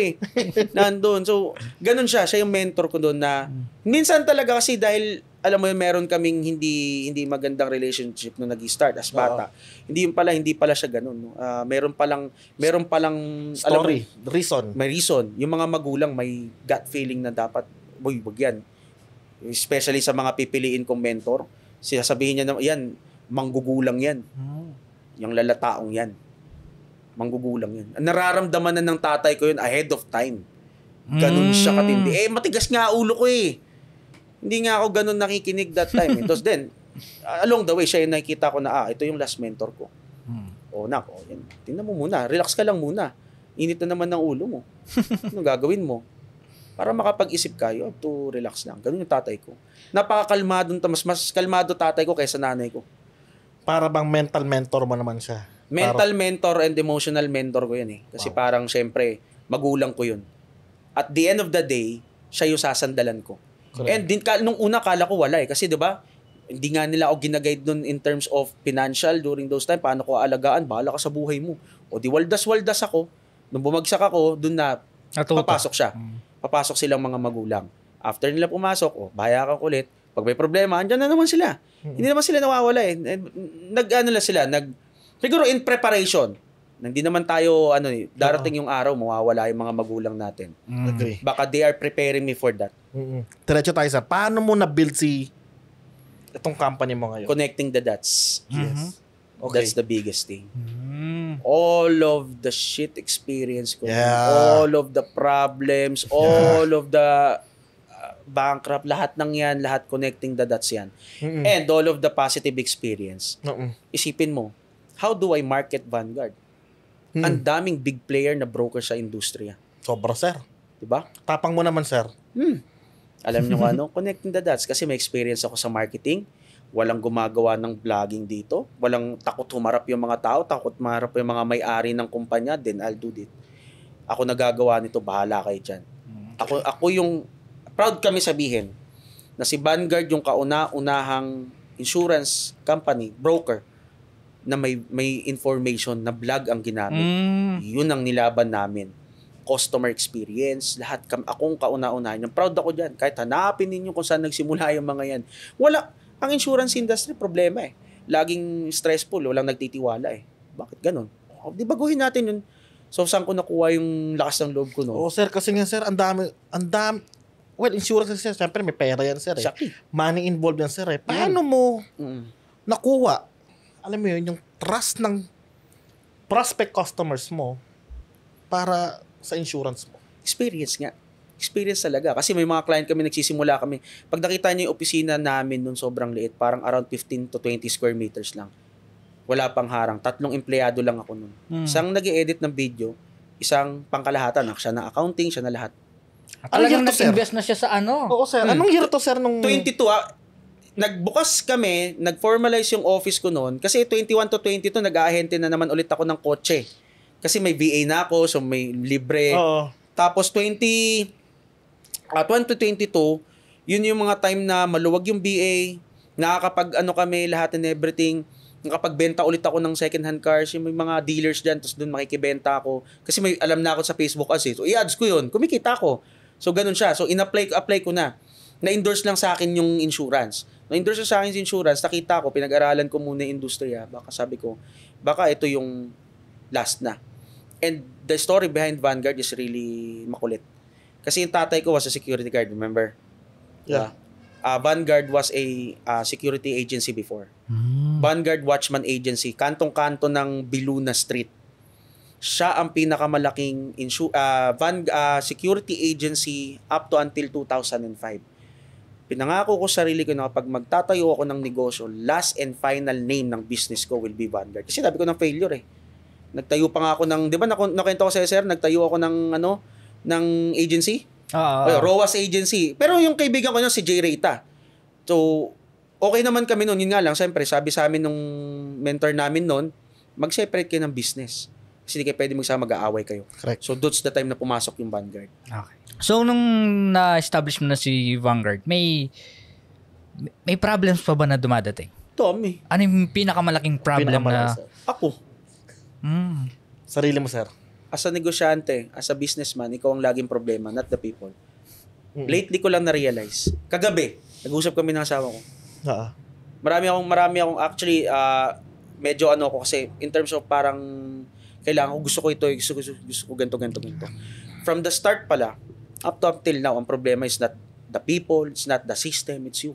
nandun. So, ganun siya. Siya yung mentor ko doon na minsan talaga kasi dahil alam mo yun, meron kaming hindi magandang relationship nung nag-start as bata. Hindi pala siya ganun. No? Meron palang Story, reason. may reason. Yung mga magulang may gut feeling na dapat, boy, wag yan. Especially sa mga pipiliin kong mentor. Sasabihin niya na, yan, manggugulang yan. Yung lalataong yan. Manggugulang yan. Nararamdaman na ng tatay ko yun ahead of time. Ganun siya katindi. Matigas nga ulo ko eh. Hindi nga ako ganun nakikinig that time. Tapos then, along the way, siya yung nakikita ko na, ito yung last mentor ko. Yan. Tingnan mo muna. Relax ka lang muna. Init na naman ng ulo mo. Ano gagawin mo? Para makapag-isip ka, you have to relax lang. Ganun yung tatay ko. Napakakalmado. Mas kalmado tatay ko kaysa nanay ko. Para bang mental mentor mo naman siya? Mental mentor and emotional mentor ko yun eh. Kasi parang syempre, magulang ko yun. At the end of the day, siya yung sasandalan ko. Correct. And nung una, kala ko wala eh. Kasi diba, hindi nga nila ako ginaguide nun in terms of financial during those time. Paano ko aalagaan? Bahala ka sa buhay mo. O di waldas-waldas ako. Nung bumagsak ako, dun na papasok siya. Papasok silang mga magulang. After nila pumasok, bahaya ka ulit. Pag may problema, andyan na naman sila. Hindi naman sila nawawala eh. Siguro in preparation. Hindi naman tayo, darating yung araw, mawawala yung mga magulang natin. Agree. Baka they are preparing me for that. Diretso tayo sa, paano mo na-build itong company mo ngayon? Connecting the dots. Yes. Okay. That's the biggest thing. All of the shit experience ko. Yeah. All of the problems. All of the bankrupt. Lahat ng yan. Lahat connecting the dots yan. And all of the positive experience. Isipin mo, how do I market Vanguard? Ang daming big player na broker sa industriya. Sobra, sir. Diba? Tapang mo naman, sir. Alam nyo ano? Connecting the dots. Kasi may experience ako sa marketing. Walang gumagawa ng vlogging dito. Walang takot humarap yung mga tao. Takot humarap yung mga may-ari ng kumpanya. Then I'll do it. Ako nagagawa nito. Bahala kayo dyan. Ako yung... Proud kami sabihin na si Vanguard yung kauna-unahang insurance company, broker, na may information na vlog ang ginamit. Yun ang nilaban namin. Customer experience, lahat akong kauna-unahan. Proud ako dyan. Kahit hanapin ninyo kung saan nagsimula yung mga yan. Ang insurance industry, problema eh. Laging stressful, walang nagtitiwala eh. Bakit ganun? Di baguhin natin yun. So, saan ko nakuha yung lakas ng loob ko, no? Oo, sir, kasi nga, sir, ang dami, well, insurance kasi, sir, siyempre, may pera yan, sir, eh. Exactly. Money involved yan, sir, eh. Paano mo nakuha, alam mo yun, yung trust ng prospect customers mo para sa insurance mo? Experience nga. Experience talaga. Kasi may mga client kami, nagsisimula kami. Pag nakita niyo yung opisina namin nun sobrang liit, parang around 15 to 20 square meters lang. Wala pang harang. 3 empleyado lang ako nun. Isang nag-i-edit ng video, isang pangkalahatan. Siya na accounting, siya na lahat. Talagang year to, sir? nag-invest na siya sa ano. Oo, sir. Anong year to, sir, nung... 22, nagbukas kami, nag-formalize yung office ko noon. Kasi 21 to 22, nag-aahente na naman ulit ako ng kotse. Kasi may VA na ako, so may libre. Oo. Tapos 20 to 22, yun yung mga time na maluwag yung BA, nakakapag kami, lahat and everything. Nakapagbenta ulit ako ng second-hand cars, yung may mga dealers dyan, tapos doon makikibenta ako. Kasi may alam na ako sa Facebook ads eh. So i-ads ko yun, kumikita ako. So ganun siya. So apply ko na. Na-endorse lang sa akin yung insurance. Na-endorse sa akin yung insurance, nakita ko, pinag-aralan ko muna yung industriya. Baka sabi ko, baka ito yung last na. And the story behind Vanguard is really makulit. Kasi yung tatay ko was a security guard, remember? Yeah. Vanguard was a security agency before. Vanguard Watchman Agency, kantong-kanto ng Biluna Street. Siya ang pinakamalaking security agency up to until 2005. Pinangako ko sa sarili ko na kapag magtatayo ako ng negosyo, last and final name ng business ko will be Vanguard. Kasi sabi ko ng failure eh. Nagtayo pa nga ako ng, di ba nakwento ko sa sir, nagtayo ako ng agency? ROAS agency. Pero yung kaibigan ko si Jay Reyta. So, okay naman kami noon. Yun nga lang, siyempre, sabi sa amin nung mentor namin noon, mag-separate kayo ng business. Kasi hindi kayo pwede mag-aaway kayo. Correct. So, that's the time na pumasok yung Vanguard. Okay. So, nung na-establish mo na si Vanguard, may problems pa ba na dumadating? Tommy. Ano yung pinakamalaking problem na... Ako. Sarili mo, sir. As a negosyante, as a businessman, ikaw ang laging problema, not the people. Lately ko lang na-realize. Kagabi, nag-usap kami ng asawa ko. Marami akong actually, medyo ako kasi in terms of parang kailangan ko, gusto ko ito, gusto ko ganito. From the start pala, up till now, ang problema is not the people, it's not the system, it's you.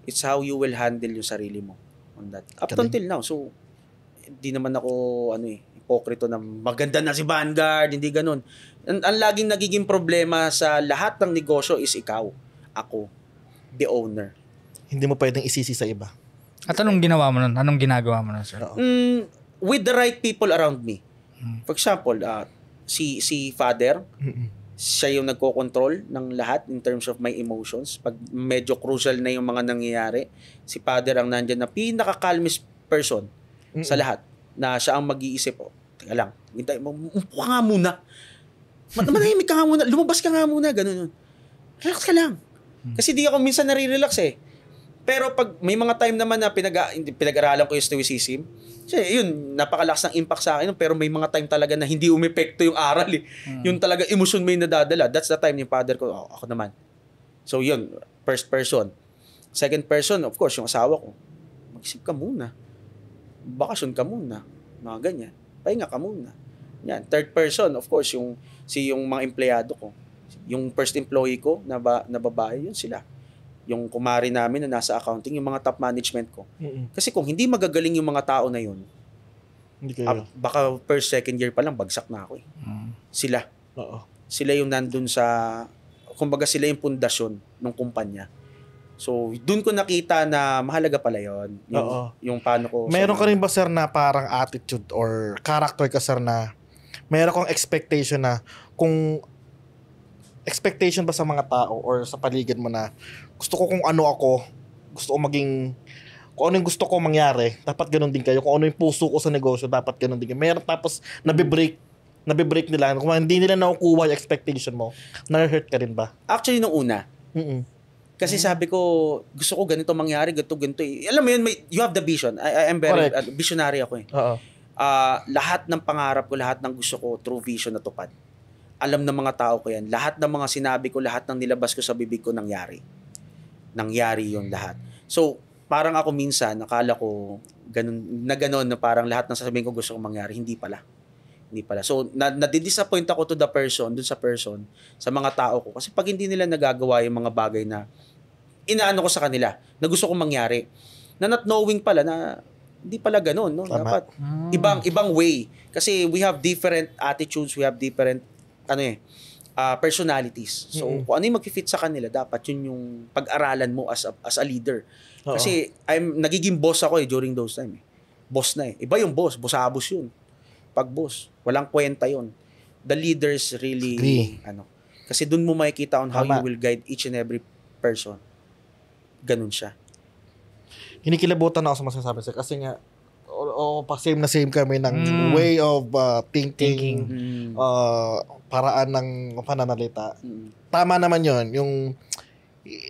It's how you will handle yung sarili mo on that. Up until now. So, hindi naman ako, hipokrito na maganda na si Vanguard, hindi ganun. Ang laging nagiging problema sa lahat ng negosyo is ikaw, ako, the owner. Hindi mo pwedeng isisi sa iba. At anong ginawa mo nun? Anong ginagawa mo nun, sir? With the right people around me. For example, si Father, siya yung nagko-control ng lahat in terms of my emotions. Pag medyo crucial na yung mga nangyayari, si Father ang nandyan na pinaka-calmest person sa lahat. Na siya ang mag-iisip, teka lang, umupo ka nga muna. Manahimik ka nga muna, lumabas ka nga muna, ganun. Relax ka lang. Kasi di ako minsan nare-relax eh. Pero pag may mga time naman na pinag-aralan ko yung stoicism, yun, napakalakas ng impact sa akin. Pero may mga time talaga na hindi umepekto yung aral eh. Yung talaga emosyon may nadadala. That's the time yung father ko, ako naman. So yun, first person. Second person, of course, yung asawa ko. Mag-isip ka muna. Bakasyon ka muna. Mga ganyan. Pahinga ka muna. Yan. Third person, of course, yung mga empleyado ko. Yung first employee ko na babae, yun sila. Yung kumari namin na nasa accounting, yung mga top management ko. Kasi kung hindi magagaling yung mga tao na yun, baka first, second year pa lang, bagsak na ako eh. Sila. Sila yung nandun sa, kumbaga sila yung pundasyon ng kumpanya. So, dun ko nakita na mahalaga pala yun. Yung paano ko. Meron ka rin ba, sir, na parang attitude or character ka, sir, na meron kong expectation na kung expectation ba sa mga tao or sa paligid mo na gusto ko kung ano ako, gusto ko maging, kung ano yung gusto ko mangyari, dapat ganun din kayo. Kung ano yung puso ko sa negosyo, dapat ganun din kayo. Meron tapos nabibreak nila. Kung hindi nila nakukuha yung expectation mo, na-hurt ka rin ba? Actually, nung una. Kasi sabi ko, gusto ko ganito mangyari, ganito eh. Alam mo yun, you have the vision. I am very visionary ako eh. Lahat ng pangarap ko, lahat ng gusto ko, through vision na tupad. Alam ng mga tao ko yan. Lahat ng mga sinabi ko, lahat ng nilabas ko sa bibig ko, nangyari. Nangyari yun lahat. So, parang ako minsan, nakala ko, ganun na parang lahat ng sasabihin ko gusto kong mangyari. Hindi pala. So, nadidisappoint ako to the person, dun sa person, sa mga tao ko. Kasi pag hindi nila nagagawa yung mga bagay na inaano ko sa kanila, na gusto kong mangyari, na not knowing pala na hindi pala ganun. No? Dapat ibang way. Kasi we have different attitudes, we have different personalities. So, kung ano yung mag-fit sa kanila, dapat yun yung pag-aralan mo as a leader. Kasi nagiging boss ako during those time. Boss na eh. Iba yung boss. Boss-abos yun. Pag-boss. Walang kwenta yun. The leaders really, kasi dun mo makikita on how you will guide each and every person. Ganun siya. Hinikilabutan ako sa masasabi sir. Kasi nga, same na same kami ng way of thinking. Paraan ng pananalita. Tama naman yon. Yung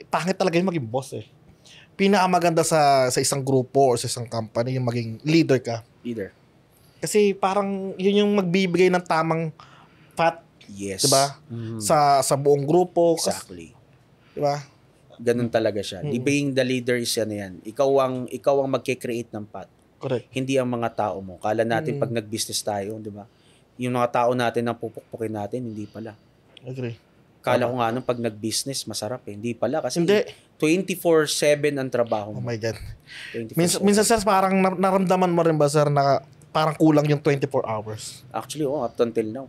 pangit talaga yung maging boss eh. Pinakamaganda sa isang grupo or sa isang company yung maging leader ka. Leader. Kasi parang yun yung magbibigay ng tamang path. Yes. Diba? Sa buong grupo. Exactly. Diba? Ganun talaga siya. Being the leader is yan. Ikaw ang magke-create ng path. Correct. Hindi ang mga tao mo. Kala natin pag nag-business tayo, di ba? Yung mga tao natin ang pupukpukin natin, hindi pala. Agree. Kala ko nga nung pag nag-business, masarap eh. Hindi pala. Kasi hindi. 24/7 ang trabaho mo. Oh my God. Minsan sir, parang naramdaman mo rin ba sir na parang kulang yung 24 hours? Actually, up to until now.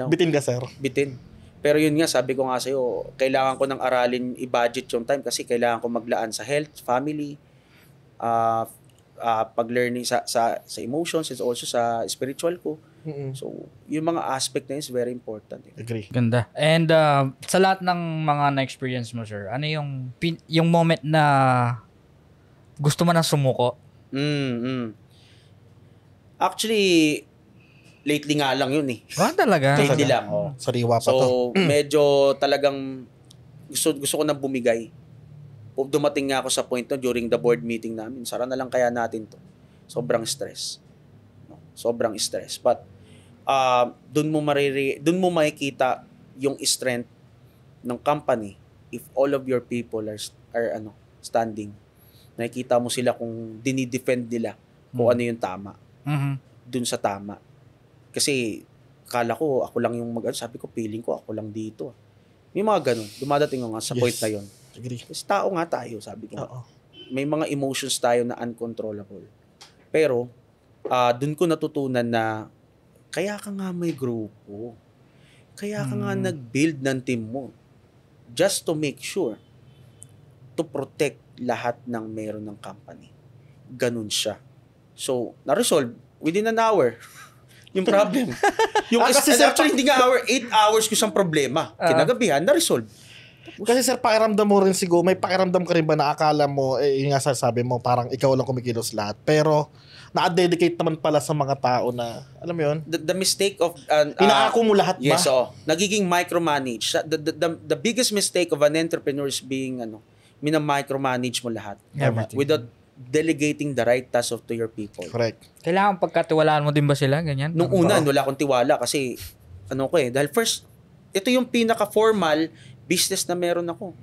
Bitin ka sir? Bitin. Pero yun nga, sabi ko nga sa'yo, kailangan ko ng aralin i-budget yung time kasi kailangan ko maglaan sa health, family, pag-learning sa emotions and also sa spiritual ko. So, yung mga aspect na yun is very important. Agree. Ganda. And sa lahat ng mga na-experience mo, sir, ano yung moment na gusto mo na sumuko? Actually, lately nga lang yun eh. Talaga? Lately lang. Sariwa pa to. So, medyo talagang gusto ko nang bumigay. Dumating nga ako sa point na during the board meeting namin, sara na lang kaya natin to. Sobrang stress. No? Sobrang stress. But, dun mo makikita yung strength ng company if all of your people are standing. Nakikita mo sila kung dinidefend nila kung ano yung tama. Dun sa tama. Kasi, kala ko, ako lang yung sabi ko, feeling ko, ako lang dito. May mga ganun. Dumadating nga sa point na yun. Agree. Kasi tao nga tayo, sabi ko. May mga emotions tayo na uncontrollable. Pero, dun ko natutunan na, kaya ka nga may grupo. Kaya ka nga nag-build ng team mo. Just to make sure to protect lahat ng meron ng company. Ganun siya. So, na-resolve within an hour. Yung problem. Kasi actually, hindi nga 8 hours ko siyang problema. Kinagabihan, na-resolve. Kasi sir, pakiramdam mo rin siguro, may pakiramdam ka rin ba na akala mo, yung nga sasabi mo, parang ikaw lang kumikilos lahat. Pero, na-dedicate naman pala sa mga tao na, alam mo yun? The mistake of... inaako mo lahat ba? Yes, nagiging micromanage. The biggest mistake of an entrepreneur is being, mina-micromanage mo lahat. Everything. Without delegating the right task to your people. Correct. Kailangan pagkatiwalaan mo din ba sila? Ganyan? Nung una, wala akong tiwala kasi, dahil first, ito yung pinaka-formal business na meron ako.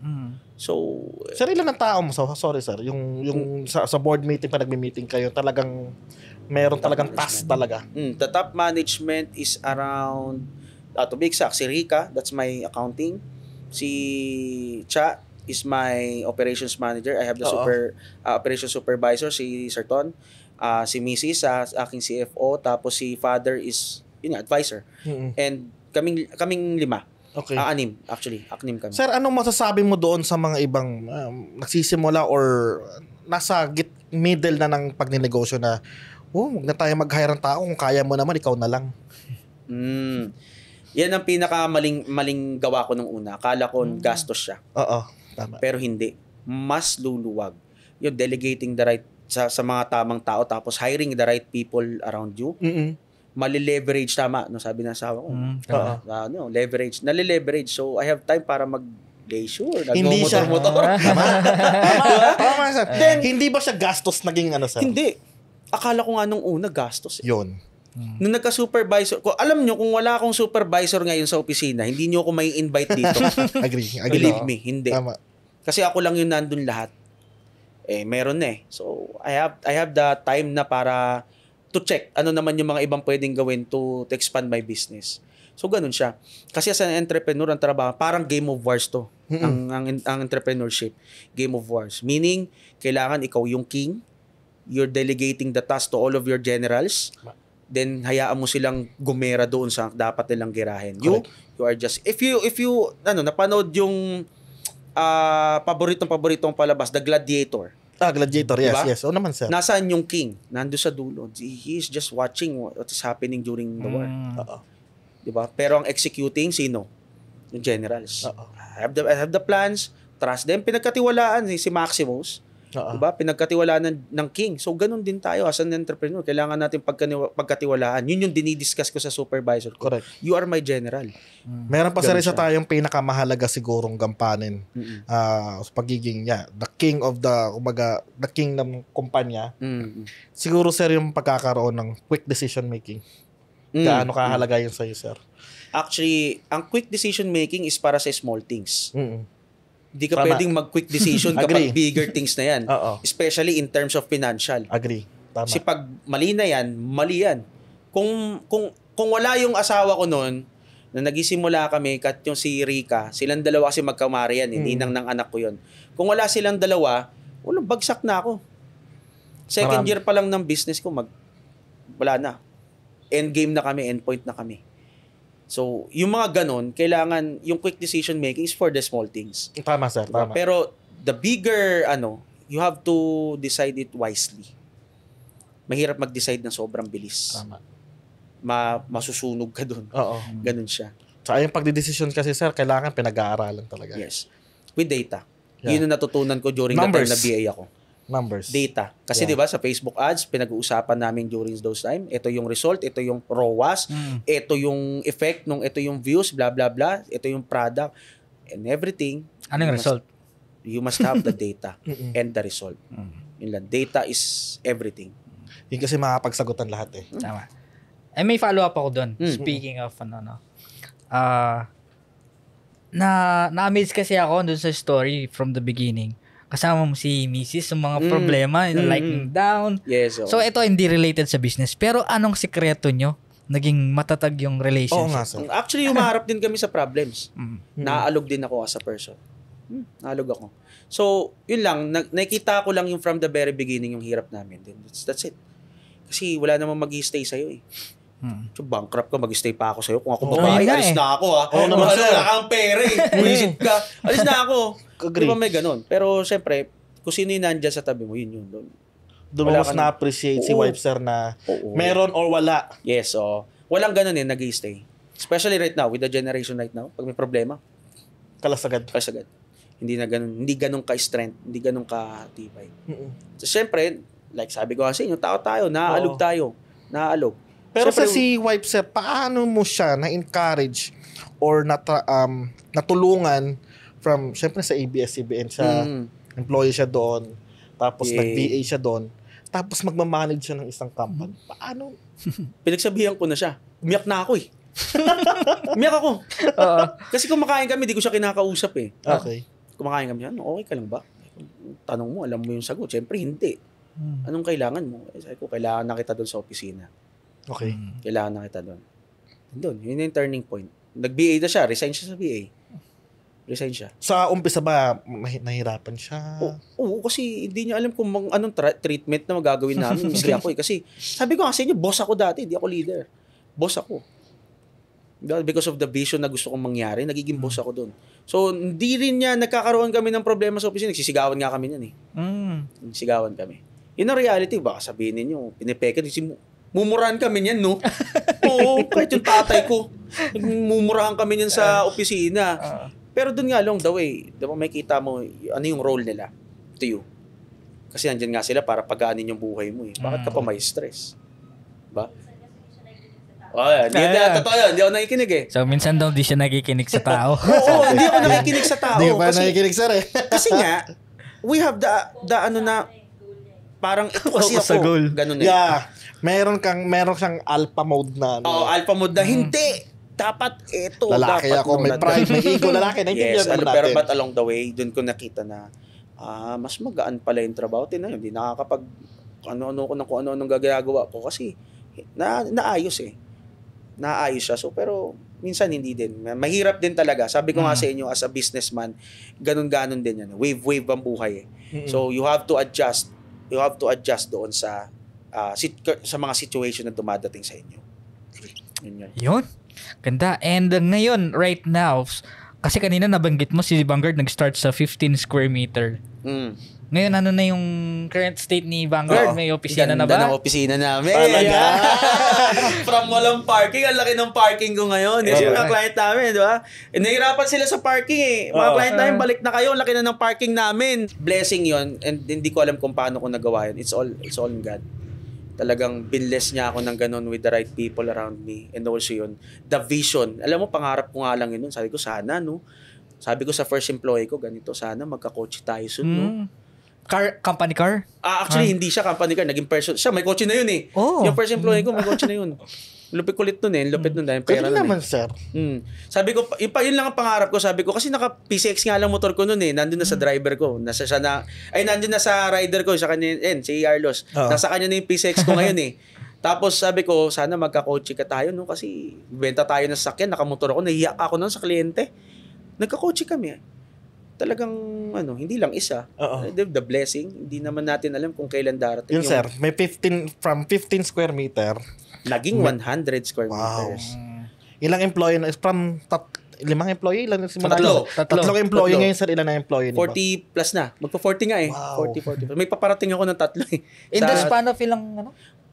So, sir, ilan ang tao mo? Sorry sir, yung sa board meeting pa nagmi-meeting kayo, talagang meron talagang task talaga. The top management is around, to be exact, si Rika, that's my accounting. Si Cha is my operations manager. I have the operations supervisor, si Sir Ton. Si Mrs. Aking CFO. Tapos si Father is advisor. And kaming 5. Okay. 6 actually. 6 kami. Sir, anong masasabi mo doon sa mga ibang nagsisimula or nasa middle na ng pagninegosyo na huwag na tayo mag-hire ng tao, kung kaya mo naman, ikaw na lang. Yan ang pinaka-maling gawa ko nung una. Akala ko gastos siya. Tama. Pero hindi. Mas luluwag. Yung delegating the right sa mga tamang tao, tapos hiring the right people around you. Mali-leverage, tama. No, sabi ng asawa ko. Leverage. Nali-leverage. So, I have time para mag-leisure. Hindi siya. Tama. Tama, sir. Then, hindi ba siya gastos naging sir? Hindi. Akala ko nga nung una, gastos. Yun. Nung nagka-supervisor ko, alam nyo, kung wala akong supervisor ngayon sa opisina, hindi nyo ako may invite dito. Agree. Believe me, hindi. Tama. Kasi ako lang yung nandun lahat. Meron na eh. So, I have the time na para to check ano naman yung mga ibang pwedeng gawin to expand my business. So, ganun siya. Kasi as an entrepreneur, ang trabaho, parang game of wars to. Ang entrepreneurship. Game of wars. Meaning, kailangan ikaw yung king, you're delegating the task to all of your generals, then hayaan mo silang gumera doon sa dapat nilang girahin. You are just, if you napanood yung paboritong palabas, The Gladiator. Gladiator, yes, diba? yes. O naman, sir. Nasaan yung king? Nando sa dulo. He is just watching what is happening during the war. Diba? Pero ang executing, sino? Yung generals. I have the plans, trust them. Pinagkatiwalaan si Maximus. Diba? Pinagkatiwalaan ng king. So, ganun din tayo as an entrepreneur. Kailangan natin pagkatiwalaan. Yun yung dinidiscuss ko sa supervisor ko. Correct. You are my general. Meron pa sa isa tayong pinakamahalaga sigurong gampanin sa pagiging the king of the king ng kumpanya. Siguro, sir, yung pagkakaroon ng quick decision making. Gaano kahalaga yun sa'yo, sir? Actually, ang quick decision making is para sa small things. Hindi ka pwedeng mag-quick decision kapag bigger things na yan. Especially in terms of financial. Agree. Tama. Kasi pag mali na yan, mali yan. Kung wala yung asawa ko noon, na nagisimula kami, kat yung si Rika, silang dalawa kasi magkamari yan, ninang ng anak ko yun. Kung wala silang dalawa, bagsak na ako. Second year pa lang ng business ko, wala na. End game na kami, end point na kami. So, yung mga ganon, kailangan, yung quick decision making is for the small things. Tama, sir. Diba? Tama. Pero, the bigger, you have to decide it wisely. Mahirap mag-decide ng sobrang bilis. Tama. Masusunog ka dun. Oo. Ganon siya. Sa yung pagdidesisyon kasi, sir, kailangan pinag-aaralan talaga. Yes. With data. Yeah. Yun ang natutunan ko during Numbers. the time na BA ako. Numbers. Data. Kasi Yeah. 'di ba sa Facebook ads, pinag-uusapan namin during those time, ito yung result, ito yung ROAS, ito yung effect ito yung views, blah blah blah, ito yung product and everything. Ano yung result? You must have the data and the result. Yun lang. Data is everything. Yun kasi makapagsagutan lahat eh. Tama. May follow-up ako doon. Speaking of na-amaze kasi ako doon sa story from the beginning. Kasama mo si Mrs. yung mga problema, yung lightning down. Yes. So, ito hindi related sa business. Pero anong sikreto nyo? Naging matatag yung Oo relationship? nga, sir. Actually, humaharap din kami sa problems. Naalog din ako as a person. Naalog ako. So, yun lang. Nakita ko lang yung from the very beginning yung hirap namin. That's it. Kasi wala namang mag-i-stay sa'yo eh. So, bankrupt ka, mag-stay pa ako sa'yo. Kung ako babae, alis na ako ha. Oo naman, sir. Wala kang pera eh. Buisit ka. Alis na ako. Agree. Di ba may ganun? Pero, syempre, kung sino yung nandyan sa tabi mo, yun yun. Doon mo Wala mas ka na-appreciate si Oo. wife, sir, na Oo. meron or wala. Yes, so, walang ganun eh, nag-i-stay. Especially right now, with the generation right now, pag may problema, Kalasagad. kasagad. Hindi ganun ka-strength, hindi ganun ka-tibay. So, syempre, like sabi ko kasi, yung tao tayo, naaalog tayo. Naaalog. Pero Siyempre, sa si wife, sir, paano mo siya na-encourage or natulungan from, syempre sa ABS-CBN siya, employee siya doon, tapos Yeah. nag-BA siya doon, tapos magmamanage siya ng isang company. Paano? pinagsabihan ko na siya. Umiyak na ako eh. Umiyak ako. Kasi kumakain kami, di ko siya kinakausap eh. Okay. Kumakain kami, okay ka lang ba? Tanong mo, alam mo yung sagot. Siyempre, hindi. Anong kailangan mo? Sabi ko, kailangan na kita doon sa opisina. Okay. Kailangan na kita doon. Doon, yun yung turning point. Nag-BA na siya, resign siya sa BA. Resign siya. Sa umpisa ba, nahirapan siya? Oo, kasi hindi niya alam kung anong treatment na magagawin namin. Miski ako eh. Kasi sabi ko kasi niya, boss ako dati, hindi ako leader. Boss ako. Because of the vision na gusto kong mangyari, nagiging boss ako doon. So, hindi rin niya, nagkakaroon kami ng problema sa opisina. Nagsisigawan nga kami niyan eh. Nagsisigawan kami. Yun ang reality, baka sabihin ninyo, pinipeke, mumurahan kami niyan, no? Oo, kahit yung tatay ko, mumurahan kami niyan sa opisina. Pero doon nga along the way, diba may kita mo ano yung role nila to you. Kasi nandyan nga sila para pagaanin yung buhay mo eh. Bakit ka pa may stress? Diba? Totoo yun. Hindi ako nakikinig eh. So, minsan daw di siya nakikinig sa tao. Oo, hindi ako nakikinig sa tao. Hindi ka pa Kasi, nakikinig, sir eh. kasi nga, we have the ano na, parang ito kasi Focus sa ako. goal. Ganun eh. Yeah. Meron siyang alpha mode na. Oo, alpha mode na hindi. Dapat ito. Lalaki dapat ako, may nung- pride, may ego, lalaki. Yes, Naintindihan naman pero natin. but along the way, doon ko nakita na mas magaan pala yung trabaho. Tingnan, hindi nakakapag ano-ano ko ng kung ano-anong gagagawa ko kasi naayos eh. Naayos siya. So, pero minsan hindi din. Mahirap din talaga. Sabi ko nga sa inyo, as a businessman, ganun-ganon din yan. Wave-wave ang buhay eh. So, you have to adjust. You have to adjust doon sa mga situation na dumadating sa inyo. Yun. Yun. Ganda. And ngayon, right now, kasi kanina nabanggit mo si Vanguard nag-start sa 15 square meter. Ngayon, ano na yung current state ni Vanguard? May opisina na ba? Ganda ng opisina namin. Talaga? From walang parking, ang laki ng parking ko ngayon. Yes, mga client namin, di ba? Nahihirapan sila sa parking eh. Mga client namin, balik na kayo, ang laki na ng parking namin. Blessing yon, and hindi ko alam kung paano ko nagawa yun. It's all in God. Talagang binless niya ako ng ganun with the right people around me. And also yun, the vision. Alam mo, pangarap ko nga lang yun. Sabi ko, sana, no? Sabi ko sa first employee ko, ganito, sana magka-coach tayo soon, no? Company car? Actually, hindi siya company car. Naging person. Siya, may kotse na yun eh. Oh. Yung first employee ko, may kotse na yun. Lupit kulit nun eh. Lupit nun dahil pera Pwede nun naman, eh. sir. Sabi ko, yun lang ang pangarap ko. Sabi ko, kasi naka PCX nga lang motor ko nun eh. Nandun na sa driver ko. Nandun na sa rider ko. Sa kanya, si Carlos. Nasa kanya na yung PCX ko ngayon eh. Tapos sabi ko, sana magka-coach ka tayo, no? Kasi benta tayo ng sakyan, nakamotor ako. Nahiya ako nun sa kliyente. Nagka-coach kami. Talagang, hindi lang isa. The blessing. Hindi naman natin alam kung kailan darating. Yun, sir. May 15 square meter. Naging 100 square Wow. meters. Ilang employee na from 5 employee lang simula. Tatlo. Tatlong employee Tatlo. ngayon sir, ilan na employee niyo? 40 plus na. Magpa-40 nga eh. Wow. 40. May paparating ako ng 3 eh. In the span of ilang,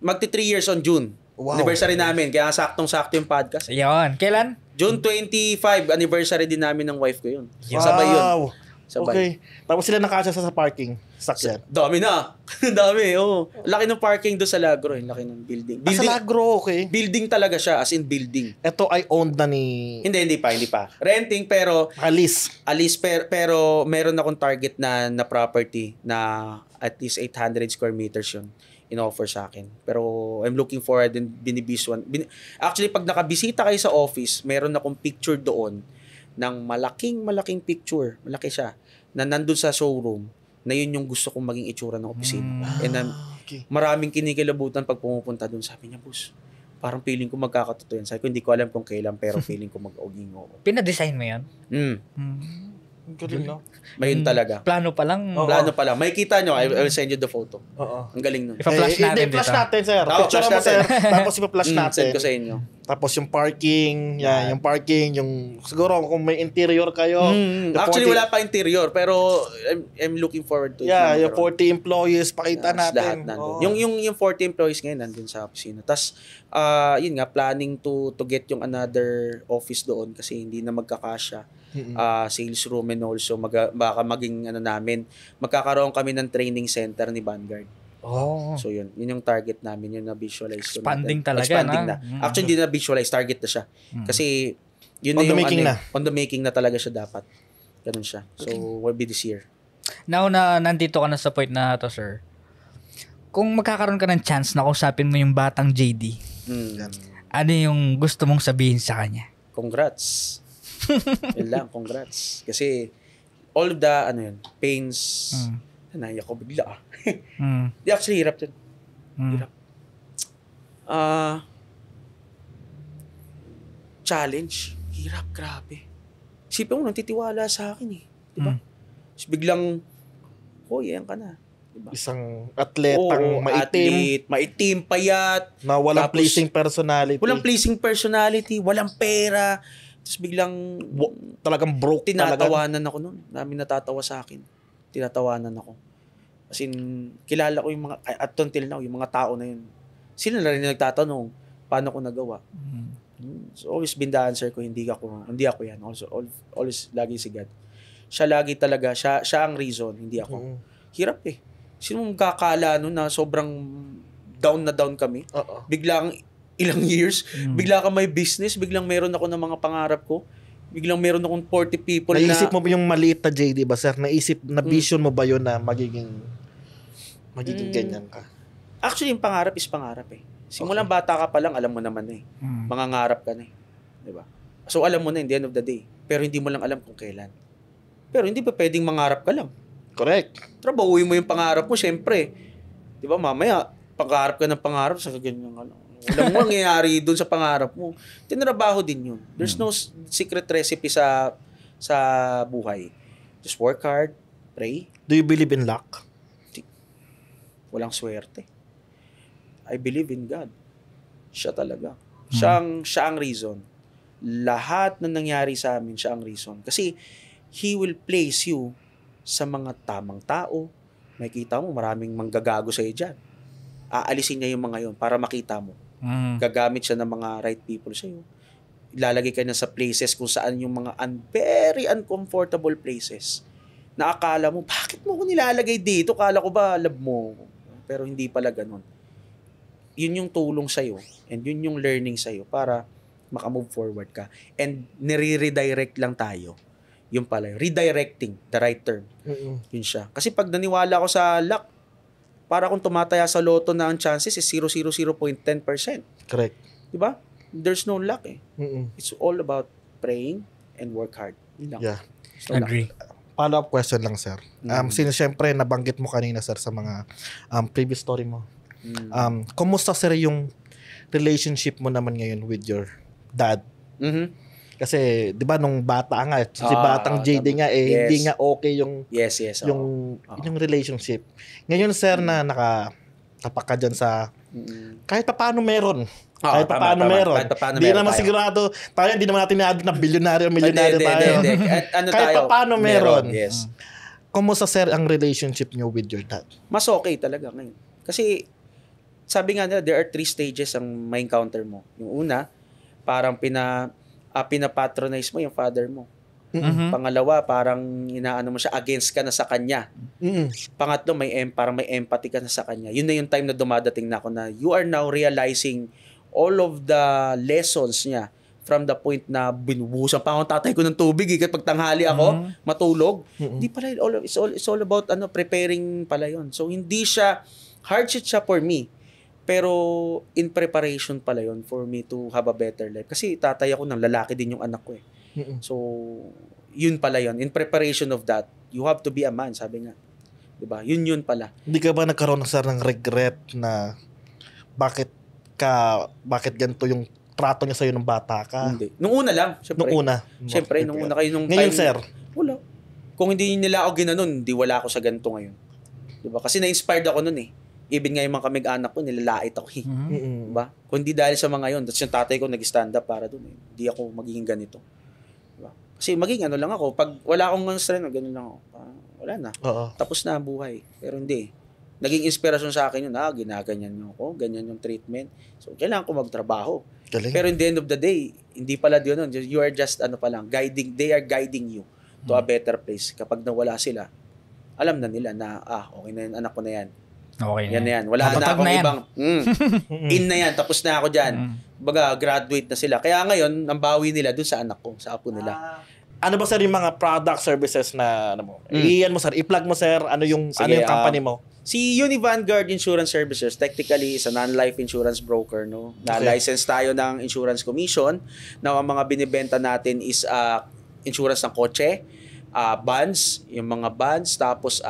Magti 3 years on June. Wow. Anniversary namin. Kaya saktong-sakto yung podcast. Yun. Kailan? June 25, anniversary din namin ng wife ko yun. Sabay yun. Wow. Sabay. Okay. Tapos sila nakasya sa parking. Sakyan. Dami na. Dami, oo. Laki ng parking doon sa Lagro. Laki ng building. Sa Lagro, okay. Building talaga siya, as in building. Ito ay owned na ni Hindi pa. Renting, pero Alice. pero meron akong target na property na at least 800 square meters yun in-offer sa akin. Pero I'm looking forward din binibisuan. Actually, pag nakabisita kayo sa office, meron akong picture doon ng malaking picture. Malaki siya. Na nandun sa showroom na yun yung gusto kong maging itsura ng opisina. And Okay. maraming kinikilabutan pag pumupunta doon. Sabi niya, boss, parang feeling ko magkakatotoo yan. Sabi ko, hindi ko alam kung kailan, pero feeling ko mag-oging ako. Pinadesign mo yun? Ang galing, no? Mayroon talaga. Plano pa lang. Oo. Plano pala. May kita nyo. I will send you the photo. Oo. Ang galing nun. Ipa-flash natin Flash dito. natin, sir. Oo, Picture flash mo, sir. natin. Tapos ipa-flash natin. Send ko sa inyo. Tapos yung parking, yung parking, yung siguro kung may interior kayo. yung Actually, 40 wala pa interior, pero I'm looking forward to it. Yeah, na yung magkaroon. 40 employees, pakita Yes, lahat natin. nandun. Oo. Yung 40 employees ngayon nandun sa opisina. Tapos, yun nga, planning to get yung another office doon kasi hindi na magkakasya. Sales room and also baka maging namin, magkakaroon kami ng training center ni Vanguard. Oh. So yun yung target namin, yun na visualize ko Expanding natin. talaga, Expanding na. na. Actually, hindi na visualize, target na siya. Kasi yun On na the yung making na. on the making na talaga siya dapat. Ganun siya. So, will be this year. Now na nandito ka na sa point na to, sir. Kung magkakaroon ka ng chance na kausapin mo yung batang JD, ano yung gusto mong sabihin sa kanya? Congrats. Yun lang, congrats. Kasi all of the pains, naiyak ko bigla. Di actually hirap din. Hirap. Challenge. Hirap, grabe. Isipin mo, nantitiwala sa akin eh. Diba? Tapos biglang, yan ka na. Diba? Isang atletang maitim, maitim, payat. na walang Tapos, pleasing personality. Walang pleasing personality, walang pera. Tapos biglang Talagang broke talaga. tinatawanan ako noon. Namin natatawa sa akin. Tinatawanan ako. As in, kilala ko yung mga, at until now, yung mga tao na yun. Sila na rin nagtatanong, paano ko nagawa? So always been the answer ko, hindi ako yan. Also, always lagi si God. Siya lagi talaga, siya ang reason, hindi ako. Hirap eh. Sino mong kakala nun na sobrang down na down kami? Biglang ilang years, bigla ka may business, biglang meron ako ng mga pangarap ko, biglang meron akong 40 people Naisip mo ba yung maliit na JD ba, sir? Naisip, na vision mo ba yun na magiging ganyan ka? Actually, yung pangarap is pangarap eh. Simulang bata ka pa lang, alam mo naman eh. Mangangarap ka na eh. Diba? So, alam mo na in the end of the day. Pero hindi mo lang alam kung kailan. Pero hindi pa pwedeng mangarap ka lang. Correct. Trabahuin mo yung pangarap mo, syempre. Diba, mamaya, pangarap ka ng pangarap sa ganyan ka lang. Walang mangyayari dun sa pangarap mo. Tinrabaho din yun. There's no secret recipe sa buhay. Just work hard, pray. Do you believe in luck? Walang swerte. I believe in God. Siya talaga. Siya ang reason. Lahat na nangyari sa amin, siya ang reason. Kasi He will place you sa mga tamang tao. Makikita mo, maraming manggagago sa'yo dyan. Aalisin niya yung mga yun para makita mo. Gagamit siya ng mga right people sa'yo. Ilalagay ka niya sa places kung saan yung mga very uncomfortable places na akala mo, bakit mo ko nilalagay dito? Kala ko ba love mo? Pero hindi pala ganun. Yun yung tulong sa'yo and yun yung learning sa'yo para makamove forward ka. And nire-redirect lang tayo. Yung pala, redirecting, the right term. Yun siya. Kasi pag naniwala ako sa luck, para kung tumataya sa loto na ang chances is 0.10%. Correct. Diba? There's no luck eh. It's all about praying and work hard. Yun lang. Yeah. So, Agree. Follow-up question lang, sir. Since syempre, nabanggit mo kanina, sir, sa mga previous story mo. Kumusta, sir, yung relationship mo naman ngayon with your dad? Kasi, di ba, nung bata nga, si batang JD nga, hindi nga okay yung yes. yung relationship. Ngayon, sir, na nakatapak ka dyan sa Kahit pa paano meron. Kahit pa paano meron. Hindi naman sigurado. Tayo, hindi naman natin naabot na milyonaryo tayo. Kahit pa paano meron. Yes. Kumusta, sir, ang relationship niyo with your dad? Mas okay talaga ngayon. Kasi, sabi nga nila, there are 3 stages ang may encounter mo. Yung una, parang pinapatronize mo yung father mo. Pangalawa, parang inaano mo siya, against ka na sa kanya. Pangatlo, parang may empathy ka na sa kanya. Yun na yung time na dumadating na ako na you are now realizing all of the lessons niya from the point na binubuhusan pa akong tatay ko ng tubig kapag tanghali ako, matulog. Hindi pala, it's all about preparing pala yun. So, hindi siya, hardship siya for me. Pero in preparation pala yun for me to have a better life. Kasi tatay ako ng lalaki din yung anak ko eh. So, yun pala yun. In preparation of that, you have to be a man, sabi nga. Diba? Yun pala. Hindi ka ba nagkaroon ng regret na bakit ganito yung trato niya sa'yo nung bata ka? Hindi. Nung una lang, syempre. Nung una kayo nung ngayon, time. sir? Wala. Kung hindi nila ako ginanon, hindi wala ako sa ganito ngayon. Diba? Kasi na-inspired ako nun eh. Even nga yung mga kamig-anak ko, nilalait ako eh. Diba? Kung hindi dahil sa mga yun, tapos yung tatay ko nag-stand up para dun eh. Hindi ako magiging ganito. Diba? Kasi maging lang ako. Pag wala akong strength, ganun lang ako. Wala na. Tapos na ang buhay. Pero hindi. Naging inspirasyon sa akin yun, ginaganyan nyo ako, ganyan yung treatment. So, kailangan ko magtrabaho. Galing. Pero in the end of the day, hindi pala yun. You are just, they are guiding you to a better place. Kapag nawala sila, alam na nila na, okay na yun, anak ko na yan. Okay yan na yan. Wala na akong ibang, in na yan, tapos na ako dyan. Baga, graduate na sila. Kaya ngayon, ang bawi nila dun sa anak ko, sa apo nila. Ano ba, sir, yung mga product services na, i-plug mo, sir, ano yung company mo? Si Uni Vanguard Insurance Services, technically is a non-life insurance broker, no? Na-license tayo ng Insurance Commission. Now, ang mga binibenta natin is insurance ng kotse, bonds, yung mga bonds, tapos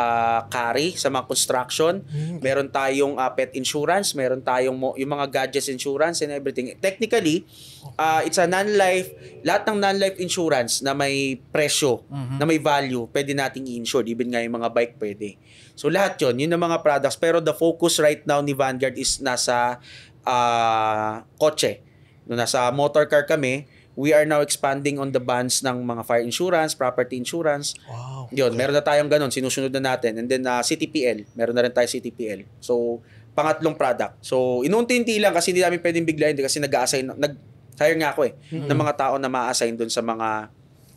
carry sa mga construction. Meron tayong pet insurance, meron tayong yung mga gadgets insurance and everything. Technically, it's a non-life, lahat ng non-life insurance na may presyo, na may value, pwede nating i-insure. Even nga yung mga bike pwede. So lahat yun ang mga products. Pero the focus right now ni Vanguard is nasa kotse. Nasa motor car kami. We are now expanding on the bonds ng mga fire insurance, property insurance. Wow. Yun, meron na tayong ganun, sinusunod na natin. And then CTPL, meron na rin tayo CTPL. So, pangatlong product. So, inunti-unti lang kasi hindi namin pwedeng biglayin kasi nag-hire nga ako ng mga tao na ma-assign dun sa mga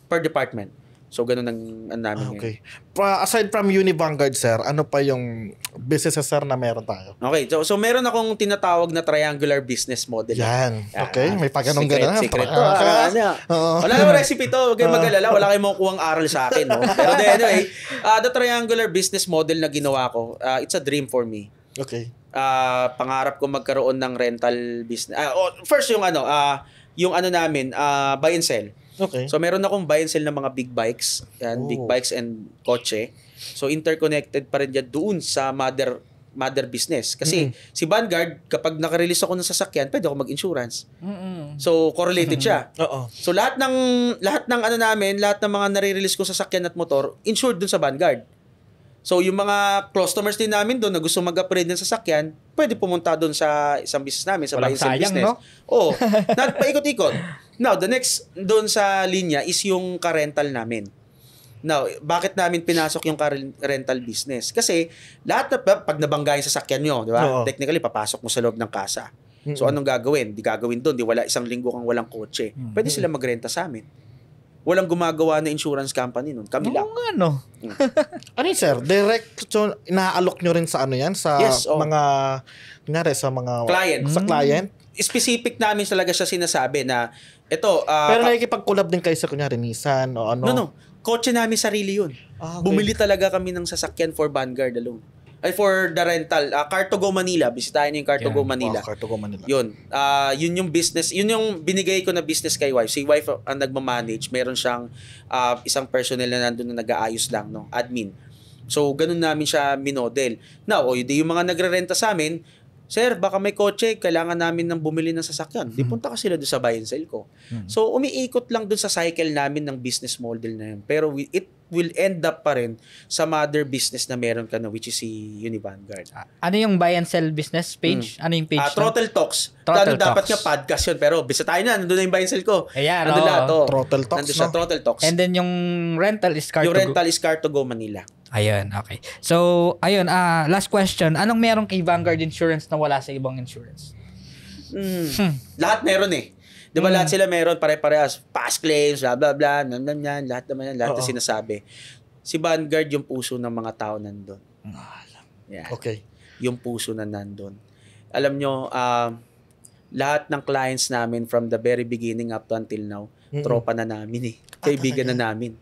per department. So, ganun ang namin okay. Aside from Uni Vanguard, sir, ano pa yung businesses, sir, na meron tayo? Okay. So meron akong tinatawag na triangular business model. Yan. Okay. May pagganong gano'n. Secret to. Wala naman recipe to. Huwag kayong mag-alala. Wala kayong makukuhang aral sa akin. No? Pero anyway, the triangular business model na ginawa ko, it's a dream for me. Okay. Pangarap ko magkaroon ng rental business. First, yung namin, buy and sell. Okay. So, meron akong buy and sell ng mga big bikes. Yan, big bikes and kotse. So, interconnected pa rin yan doon sa mother business. Kasi si Vanguard, kapag nakarelease ako ng sasakyan, pwede ako mag-insurance. So, correlated siya. So, lahat ng namin, lahat ng mga nare-release ko sasakyan at motor, insured doon sa Vanguard. So, yung mga customers din namin doon na gusto mag-upgrade ng sasakyan, pwede pumunta doon sa isang business namin, sa buy and sell business. No? Oo. Paikot-ikot. Now, the next doon sa linya is yung ka-rental namin. Now, bakit namin pinasok yung rental business? Kasi pag nabangga yung sasakyan nyo, di ba? Technically, papasok mo sa loob ng kasa. So, anong gagawin? Di gagawin doon. Di wala isang linggo kang walang kotse. Pwede sila magrenta sa amin. Walang gumagawa na insurance company nun. Kami lang. Ano? Ano yun, sir? Direct, so, ina-allok nyo rin sa ano yan? Sa mga, kunyari, sa mga client. Sa client? Specific namin talaga siya sinasabi na ito. Pero nakikipag-collab din kayo sa, kunyari, Nissan o ano? No. Kotse namin sarili yun. Okay. Bumili talaga kami ng sasakyan for Vanguard alone. Ay, for the rental. Car2Go Manila. Bisitahin niyo yung Car2Go Manila. Car2Go Manila. Yun. Yun yung business. Yun yung binigay ko na business kay wife. Si wife ang nagmamanage. Meron siyang isang personnel na nandun na nag-aayos lang. No? Admin. So, ganun namin siya minodel. Now, yung mga nagre-renta sa amin, Sir, baka may kotse, kailangan namin ng bumili ng sasakyan. Di punta ka sila doon sa buy and sell ko. So, umiikot lang doon sa cycle namin ng business model na yun. Pero it will end up pa rin sa mother business na meron ka na, which is si Univanguard. Ano yung buy and sell business page? Ano yung page? Throttle Talks. Throttle Dapat Talks. nga podcast yun. Pero bisa tayo na, nandun na yung buy and sell ko. Ayan, nandun oo. lahat, oh. Throttle Talks, Nandun siya, no? Throttle Talks. And then yung rental is Car2Go. Yung rental is Car2Go Manila. Ayun, okay. So, ayun, last question. Anong meron kay Vanguard Insurance na wala sa ibang insurance? Lahat meron eh. Di ba lahat sila meron, pare-parehas. Past claims, blah, blah, blah, yan, lahat naman yan, lahat na sinasabi. Si Vanguard yung puso ng mga tao nandun. Yeah. Okay. Yung puso na nandun. Alam nyo, lahat ng clients namin from the very beginning up to until now, tropa na namin eh. Kaibigan na namin.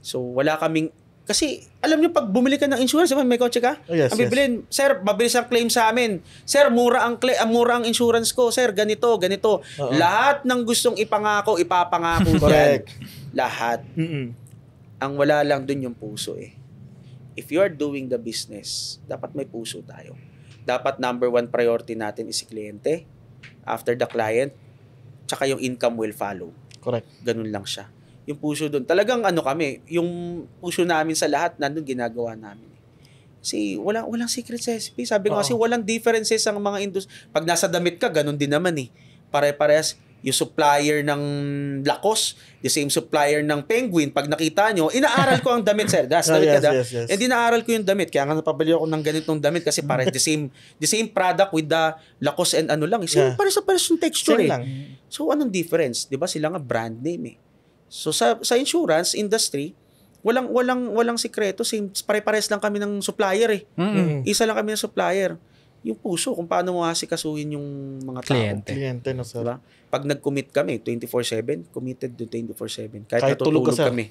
So, wala kaming... Kasi, alam nyo, pag bumili ka ng insurance, diba, may kotse ka? Oh, yes, ang bibilin, sir, mabilis ang claim sa amin. Sir, mura ang insurance ko. Sir, ganito. Lahat ng gustong ipangako, ipapangako dyan. Correct. Lahat. Ang wala lang dun yung puso eh. If you are doing the business, dapat may puso tayo. Dapat number one priority natin is si kliyente. After the client, tsaka yung income will follow. Correct. Ganun lang siya. Yung puso doon, talagang ano kami, yung puso namin sa lahat, nandun ginagawa namin. Kasi walang secret sa SP. Sabi ko kasi walang differences ang mga industry. Pag nasa damit ka, ganun din naman eh. Pare-parehas. Yung supplier ng Lacoste, the same supplier ng Penguin, pag nakita nyo, inaaral ko ang damit, sir. Das, damit ka da. Yes. And inaaral ko yung damit. Kaya nga napabili ako ng ganitong damit kasi pare the same product with the Lacoste and ano lang. Same, pares yung texture Same eh. lang. So anong difference? 'Di ba sila nga brand name eh. So sa insurance industry, walang sikreto, same pare-pares lang kami ng supplier eh. Isa lang kami ng supplier. Yung puso kung paano mo asikasuhin yung mga tao. Kliyente na, sir. Diba? Pag nag-commit kami 24/7, committed to 24/7. Kahit tulog natutulog ka, sir. kami.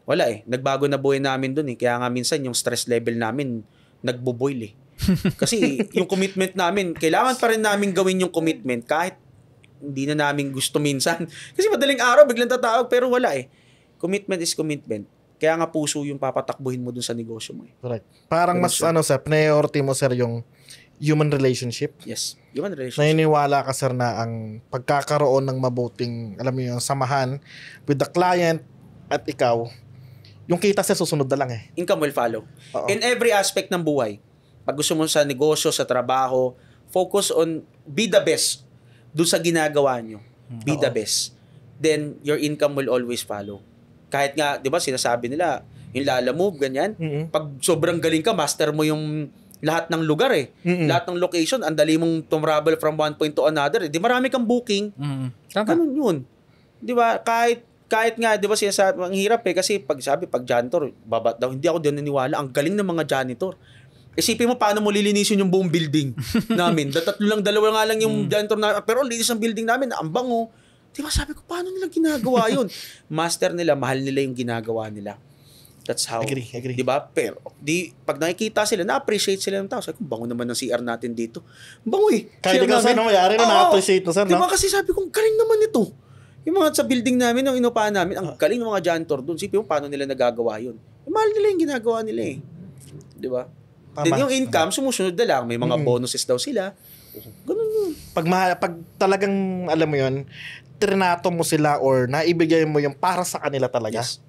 Wala eh. Nagbago na buhay namin doon eh. Kaya nga minsan yung stress level namin nagbo-boil eh. Kasi yung commitment namin, kailangan pa rin namin gawin yung commitment kahit hindi na namin gusto minsan. Kasi madaling araw, biglang tatawag, pero wala eh. Commitment is commitment. Kaya nga puso yung papatakbuhin mo dun sa negosyo mo eh. Correct. Parang mas Ganun siya. sir, priority mo, sir, yung human relationship. Yes. Human relationship. Naniniwala ka, sir, na ang pagkakaroon ng mabuting, alam mo yung samahan with the client at ikaw, yung kita sa susunod na lang eh. Income will follow. Oo. In every aspect ng buhay. Pag gusto mo sa negosyo, sa trabaho, focus on be the best doon sa ginagawa nyo. Be the best. Then, your income will always follow. Kahit nga, di ba, sinasabi nila, yung Lala Move, ganyan. Pag sobrang galing ka, master mo yung lahat ng lugar eh. Lahat ng location, ang dali mong tumravel from one point to another. Eh. Di marami kang booking. Ganun yun. Di ba? Kahit nga, di ba, sinasabi, ang hirap eh. Kasi pag janitor, babat daw, hindi ako din naniwala. Ang galing ng mga janitor. Isipin mo paano mo lilinisin yung buong building namin. Dalawa nga lang yung janitor na, pero linis ang building namin, ang bango. Di ba, sabi ko, paano nila ginagawa yun? Master nila, mahal nila yung ginagawa nila. That's how. Agree. Di ba? Pero, pag nakikita sila, na-appreciate sila ng tao. Sabi ko, bango naman ng CR natin dito. Bango eh. Kahit ikaw, sir, mayari na na-appreciate na, sir, Di ba, no? kasi sabi ko, galing naman ito. Yung mga sa building namin, yung inupahan namin, ang galing ng mga janitor doon. Sipin mo, paano nila nagagawa yun? Mahal nila yung ginagawa nila eh. Di ba? Then yung income, sumusunod na lang. May mga bonuses daw sila. Ganun yun. Pag talagang, alam mo yun, trinato mo sila or naibigay mo yung para sa kanila talaga. Yes.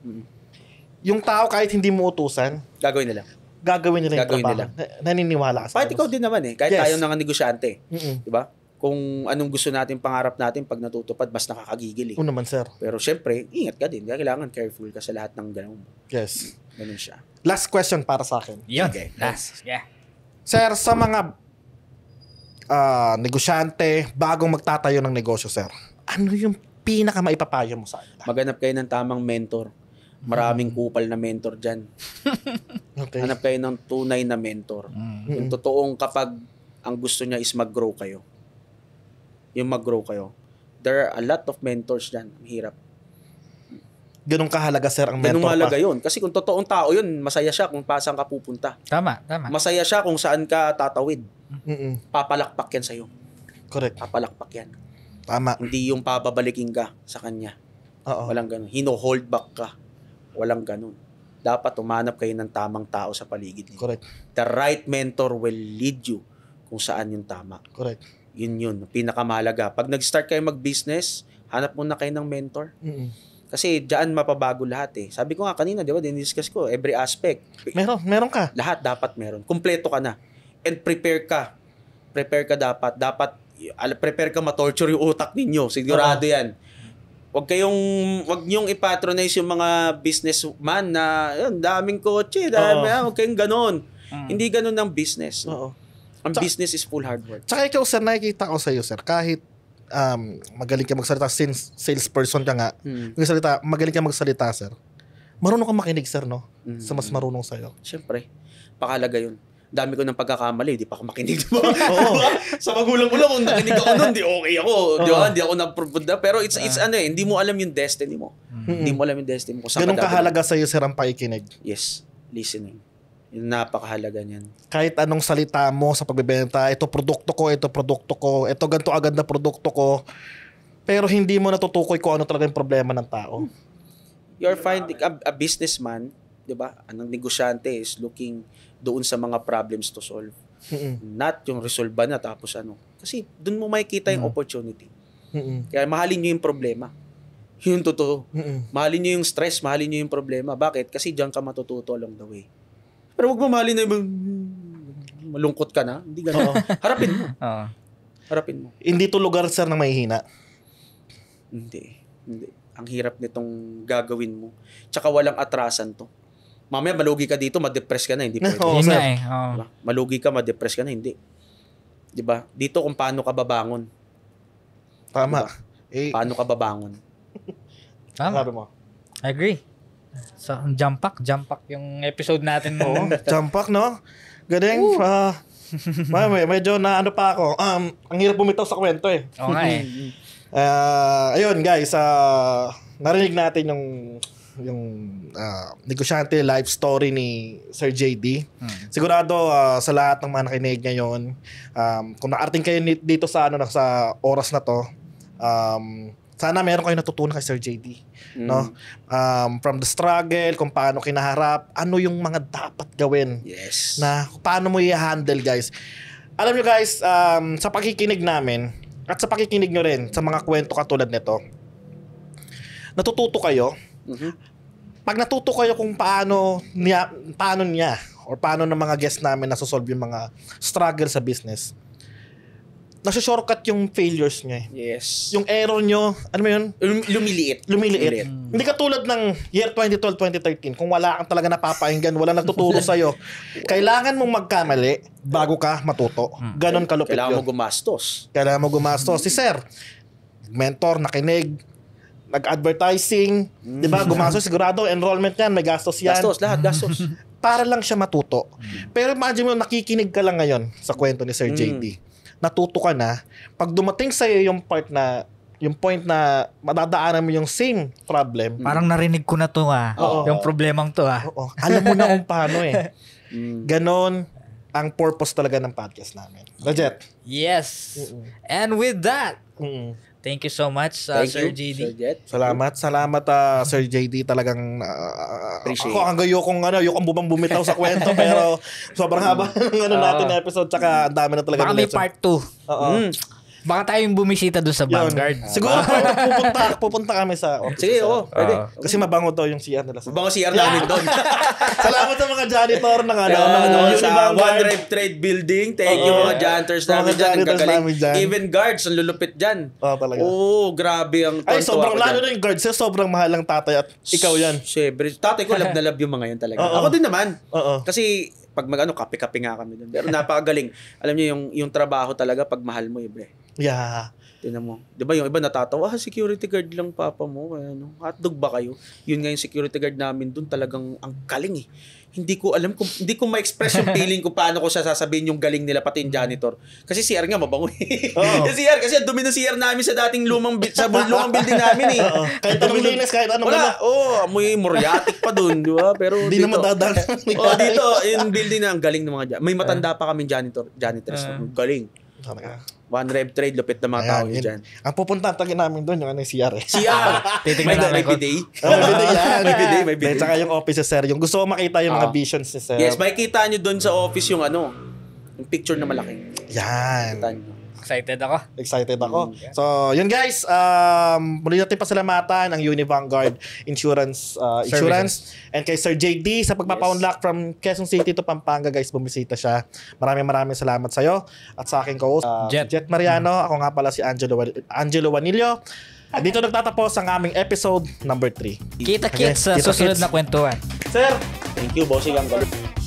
Yung tao kahit hindi mo utusan, Gagawin nila. gagawin nila yung Gagawin trabaho. Naniniwala ka sa Kahit ikaw din naman eh. Kahit Yes. tayo ng negosyante. Mm-mm. Di ba? Kung anong gusto natin, pangarap natin, pag natutupad, mas nakakagigil eh. Oo naman, sir. Pero syempre, ingat ka din. Kailangan careful ka sa lahat ng ganun. Yes. Ganun siya. Last question para sa akin. Yun. Okay. Last. Yeah. Sir, sa mga negosyante, bagong magtatayo ng negosyo, sir, ano yung pinaka maipapayo mo sa kanila? Maghanap kayo ng tamang mentor. Maraming kupal na mentor dyan. Okay. Hanap kayo ng tunay na mentor. Yung totoong kapag ang gusto niya is mag-grow kayo. Yung mag-grow kayo. There are a lot of mentors dyan. Ang hirap. Ganun kahalaga, sir, ang mentor Ganun mahalaga pa. yun. Kasi kung totoong tao yun, masaya siya kung saan ka pupunta. Tama. Masaya siya kung saan ka tatawid. Mm-mm. Papalakpak yan sa'yo. Correct. Papalakpak yan. Tama. Hindi yung papabalikin ka sa kanya. Oo. Walang ganun. Hino-hold back ka. Walang ganun. Dapat umanap kayo ng tamang tao sa paligid niyo. Correct. The right mentor will lead you kung saan yung tama. Correct. Yun, pinakamahalaga. Pag nag-start kayo mag-business, hanap muna kayo ng mentor. Kasi diyan mapabago lahat eh. Sabi ko nga kanina, di ba, din-discuss ko, every aspect. Meron ka. Lahat dapat meron. Kumpleto ka na. And prepare ka. Prepare ka dapat. Prepare ka ma-torture yung utak ninyo. Sigurado yan. Wag niyong ipatronize yung mga businessman na, yun, daming kotse, huwag kayong ganon. Hindi ganon ang business. Ang business is full hard work. Tsaka ikaw, sir, nakikita ko sa iyo, sir, kahit magaling ka magsalita, since salesperson ka nga, magaling ka magsalita, sir. Marunong ka makinig, sir, no? Sa mas marunong sa'yo. Siyempre, pakalaga yun. Dami ko ng pagkakamali, di pa ako makinig. Sa magulang ko lang, kung nakinig ako nun, di okay ako. Di ako na-provoda. Pero it's hindi mo alam yung destiny mo. Hindi mo alam yung destiny mo. Ganun kahalaga sa'yo, sir, ang pakikinig. Yes, listening. Yung napakahalaga niyan. Kahit anong salita mo sa pagbebenta, ito produkto ko, ito ganito agad na produkto ko, pero hindi mo natutukoy kung ano talaga yung problema ng tao. You're finding a businessman, di ba? Anong negosyante is looking doon sa mga problems to solve. Not yung resolve na tapos ano. Kasi doon mo makikita yung opportunity. Kaya mahalin nyo yung problema. Yun totoo. Mahalin nyo yung stress, mahalin nyo yung problema. Bakit? Kasi diyan ka matututo along the way. Pero huwag mo mahalin na yung malungkot ka na. Hindi gano'n. Harapin mo. Harapin mo. Hindi to lugar, sir, na mahihina. Hindi. Ang hirap nitong gagawin mo. Tsaka walang atrasan to. Mamaya malugi ka dito, ma-depress ka na, hindi pwede. Diba? Malugi ka, ma-depress ka na, hindi. 'Di ba? Dito kung paano ka babangon. Tama. Diba? Paano ka babangon? Tama. I agree. So, jump pack yung episode natin. Jump pack, no? Galing. Medyo na ano pa ako. Ang hirap bumitaw sa kwento eh. Oo nga eh. Ayun guys, narinig natin yung negosyante life story ni Sir JD. Sigurado sa lahat ng mga nakinig ngayon, kung naarating kayo dito sa sa oras na to, sana meron kayo natutunan kay Sir JD, no? From the struggle, kung paano kinaharap, ano yung mga dapat gawin. Yes. Na paano mo i-handle, guys. Alam nyo guys, sa pakikinig namin at sa pakikinig nyo rin sa mga kwento katulad nito, natututo kayo. Pag natuto kayo kung paano niya or paano ng mga guests namin nasosolve yung mga struggle sa business, nasa-shortcut yung failures niya. Yes. Yung error nyo, ano mo yun? Lumiliit. Hindi katulad ng year 2012, 2013, kung wala kang talaga napapakinggan, wala nagtuturo sa'yo, kailangan mong magkamali bago ka matuto. Ganon kalupit yun. Kailangan mo gumastos. Si Sir, mentor, nakinig, nag-advertising, di ba? Gumastos, sigurado, enrollment yan, may gastos yan. Lahat gastos. Para lang siya matuto. Pero imagine mo, nakikinig ka lang ngayon sa kwento ni Sir JD. Natuto ka na, pag dumating sa'yo yung point na madadaanan mo yung same problem. Parang narinig ko na to yung problemang to Oo. Alam mo na kung paano eh. Ganon ang purpose talaga ng podcast namin. Rajet. Yes. And with that, thank you so much, Sir JD. Salamat, Sir JD. Talagang ako hanggang yung bumitaw sa kwento, pero sobrang haba ng natin episode, tsaka dami na talaga. Baka may part 2. Baka tayong bumisita doon sa Vanguard. Siguro pupunta kami sa office. Sige, pwede. Kasi mabango to yung CR nila. Mabango CR namin doon. Salamat sa mga janitor ng sa One Drive Trade Building. Thank you mga janitors namin dyan. Even guards, ang lulupit dyan. Talaga. Grabe ang ay, sobrang lalo na yung guards. Sobrang mahal ng tatay at ikaw yan. Siyempre. Tatay ko love na love yung mga yan talaga. Ako din naman. Kasi pag kape-kape nga kami doon. Pero napakagaling. Alam niyo yung trabaho talaga pag mahal mo, ibre. Yeah. Tingnan mo. 'Di ba yung iba natatawa, security guard lang papa mo, ano? Hotdog ba kayo? Yun nga yung security guard namin doon, talagang ang galing eh. Hindi ko ma-express yung feeling ko paano ko sasabihin yung galing nila pati yung janitor. Kasi CR nga mabango eh. Kasi ang dumi ng CR namin sa dating lumang building namin eh. Kahit anong linis, kahit anong amoy muriatic pa doon, di ba? Pero hindi na madadaan. Dito, yung building na ang galing ng mga may matanda pa kaming janitress. Galing. One Rev Trade, lupit na mga tao yun dyan. Ang pupunta tagin namin doon, yung CR eh. CR! May bidet. May bidet. Tsaka yung office, Sir. Yung gusto ko makita yung mga visions ni Sir. Yes, makikita nyo doon sa office yung Yung picture na malaki. Yan. Kita nyo. Excited ako. Excited ako. So, yun guys, muli natin pasalamatan ang Uni Vanguard Insurance and kay Sir JD sa pagpapa-unlock from Quezon City to Pampanga guys, bumisita siya. Maraming salamat sa iyo at sa aking co-host Jet Mariano. Ako nga pala si Angelo Vanillo. Dito nagtatapos ang aming episode number 3. Kita-kits sa susunod na kwentuhan. Sir, Thank you, bossing. Ang galing.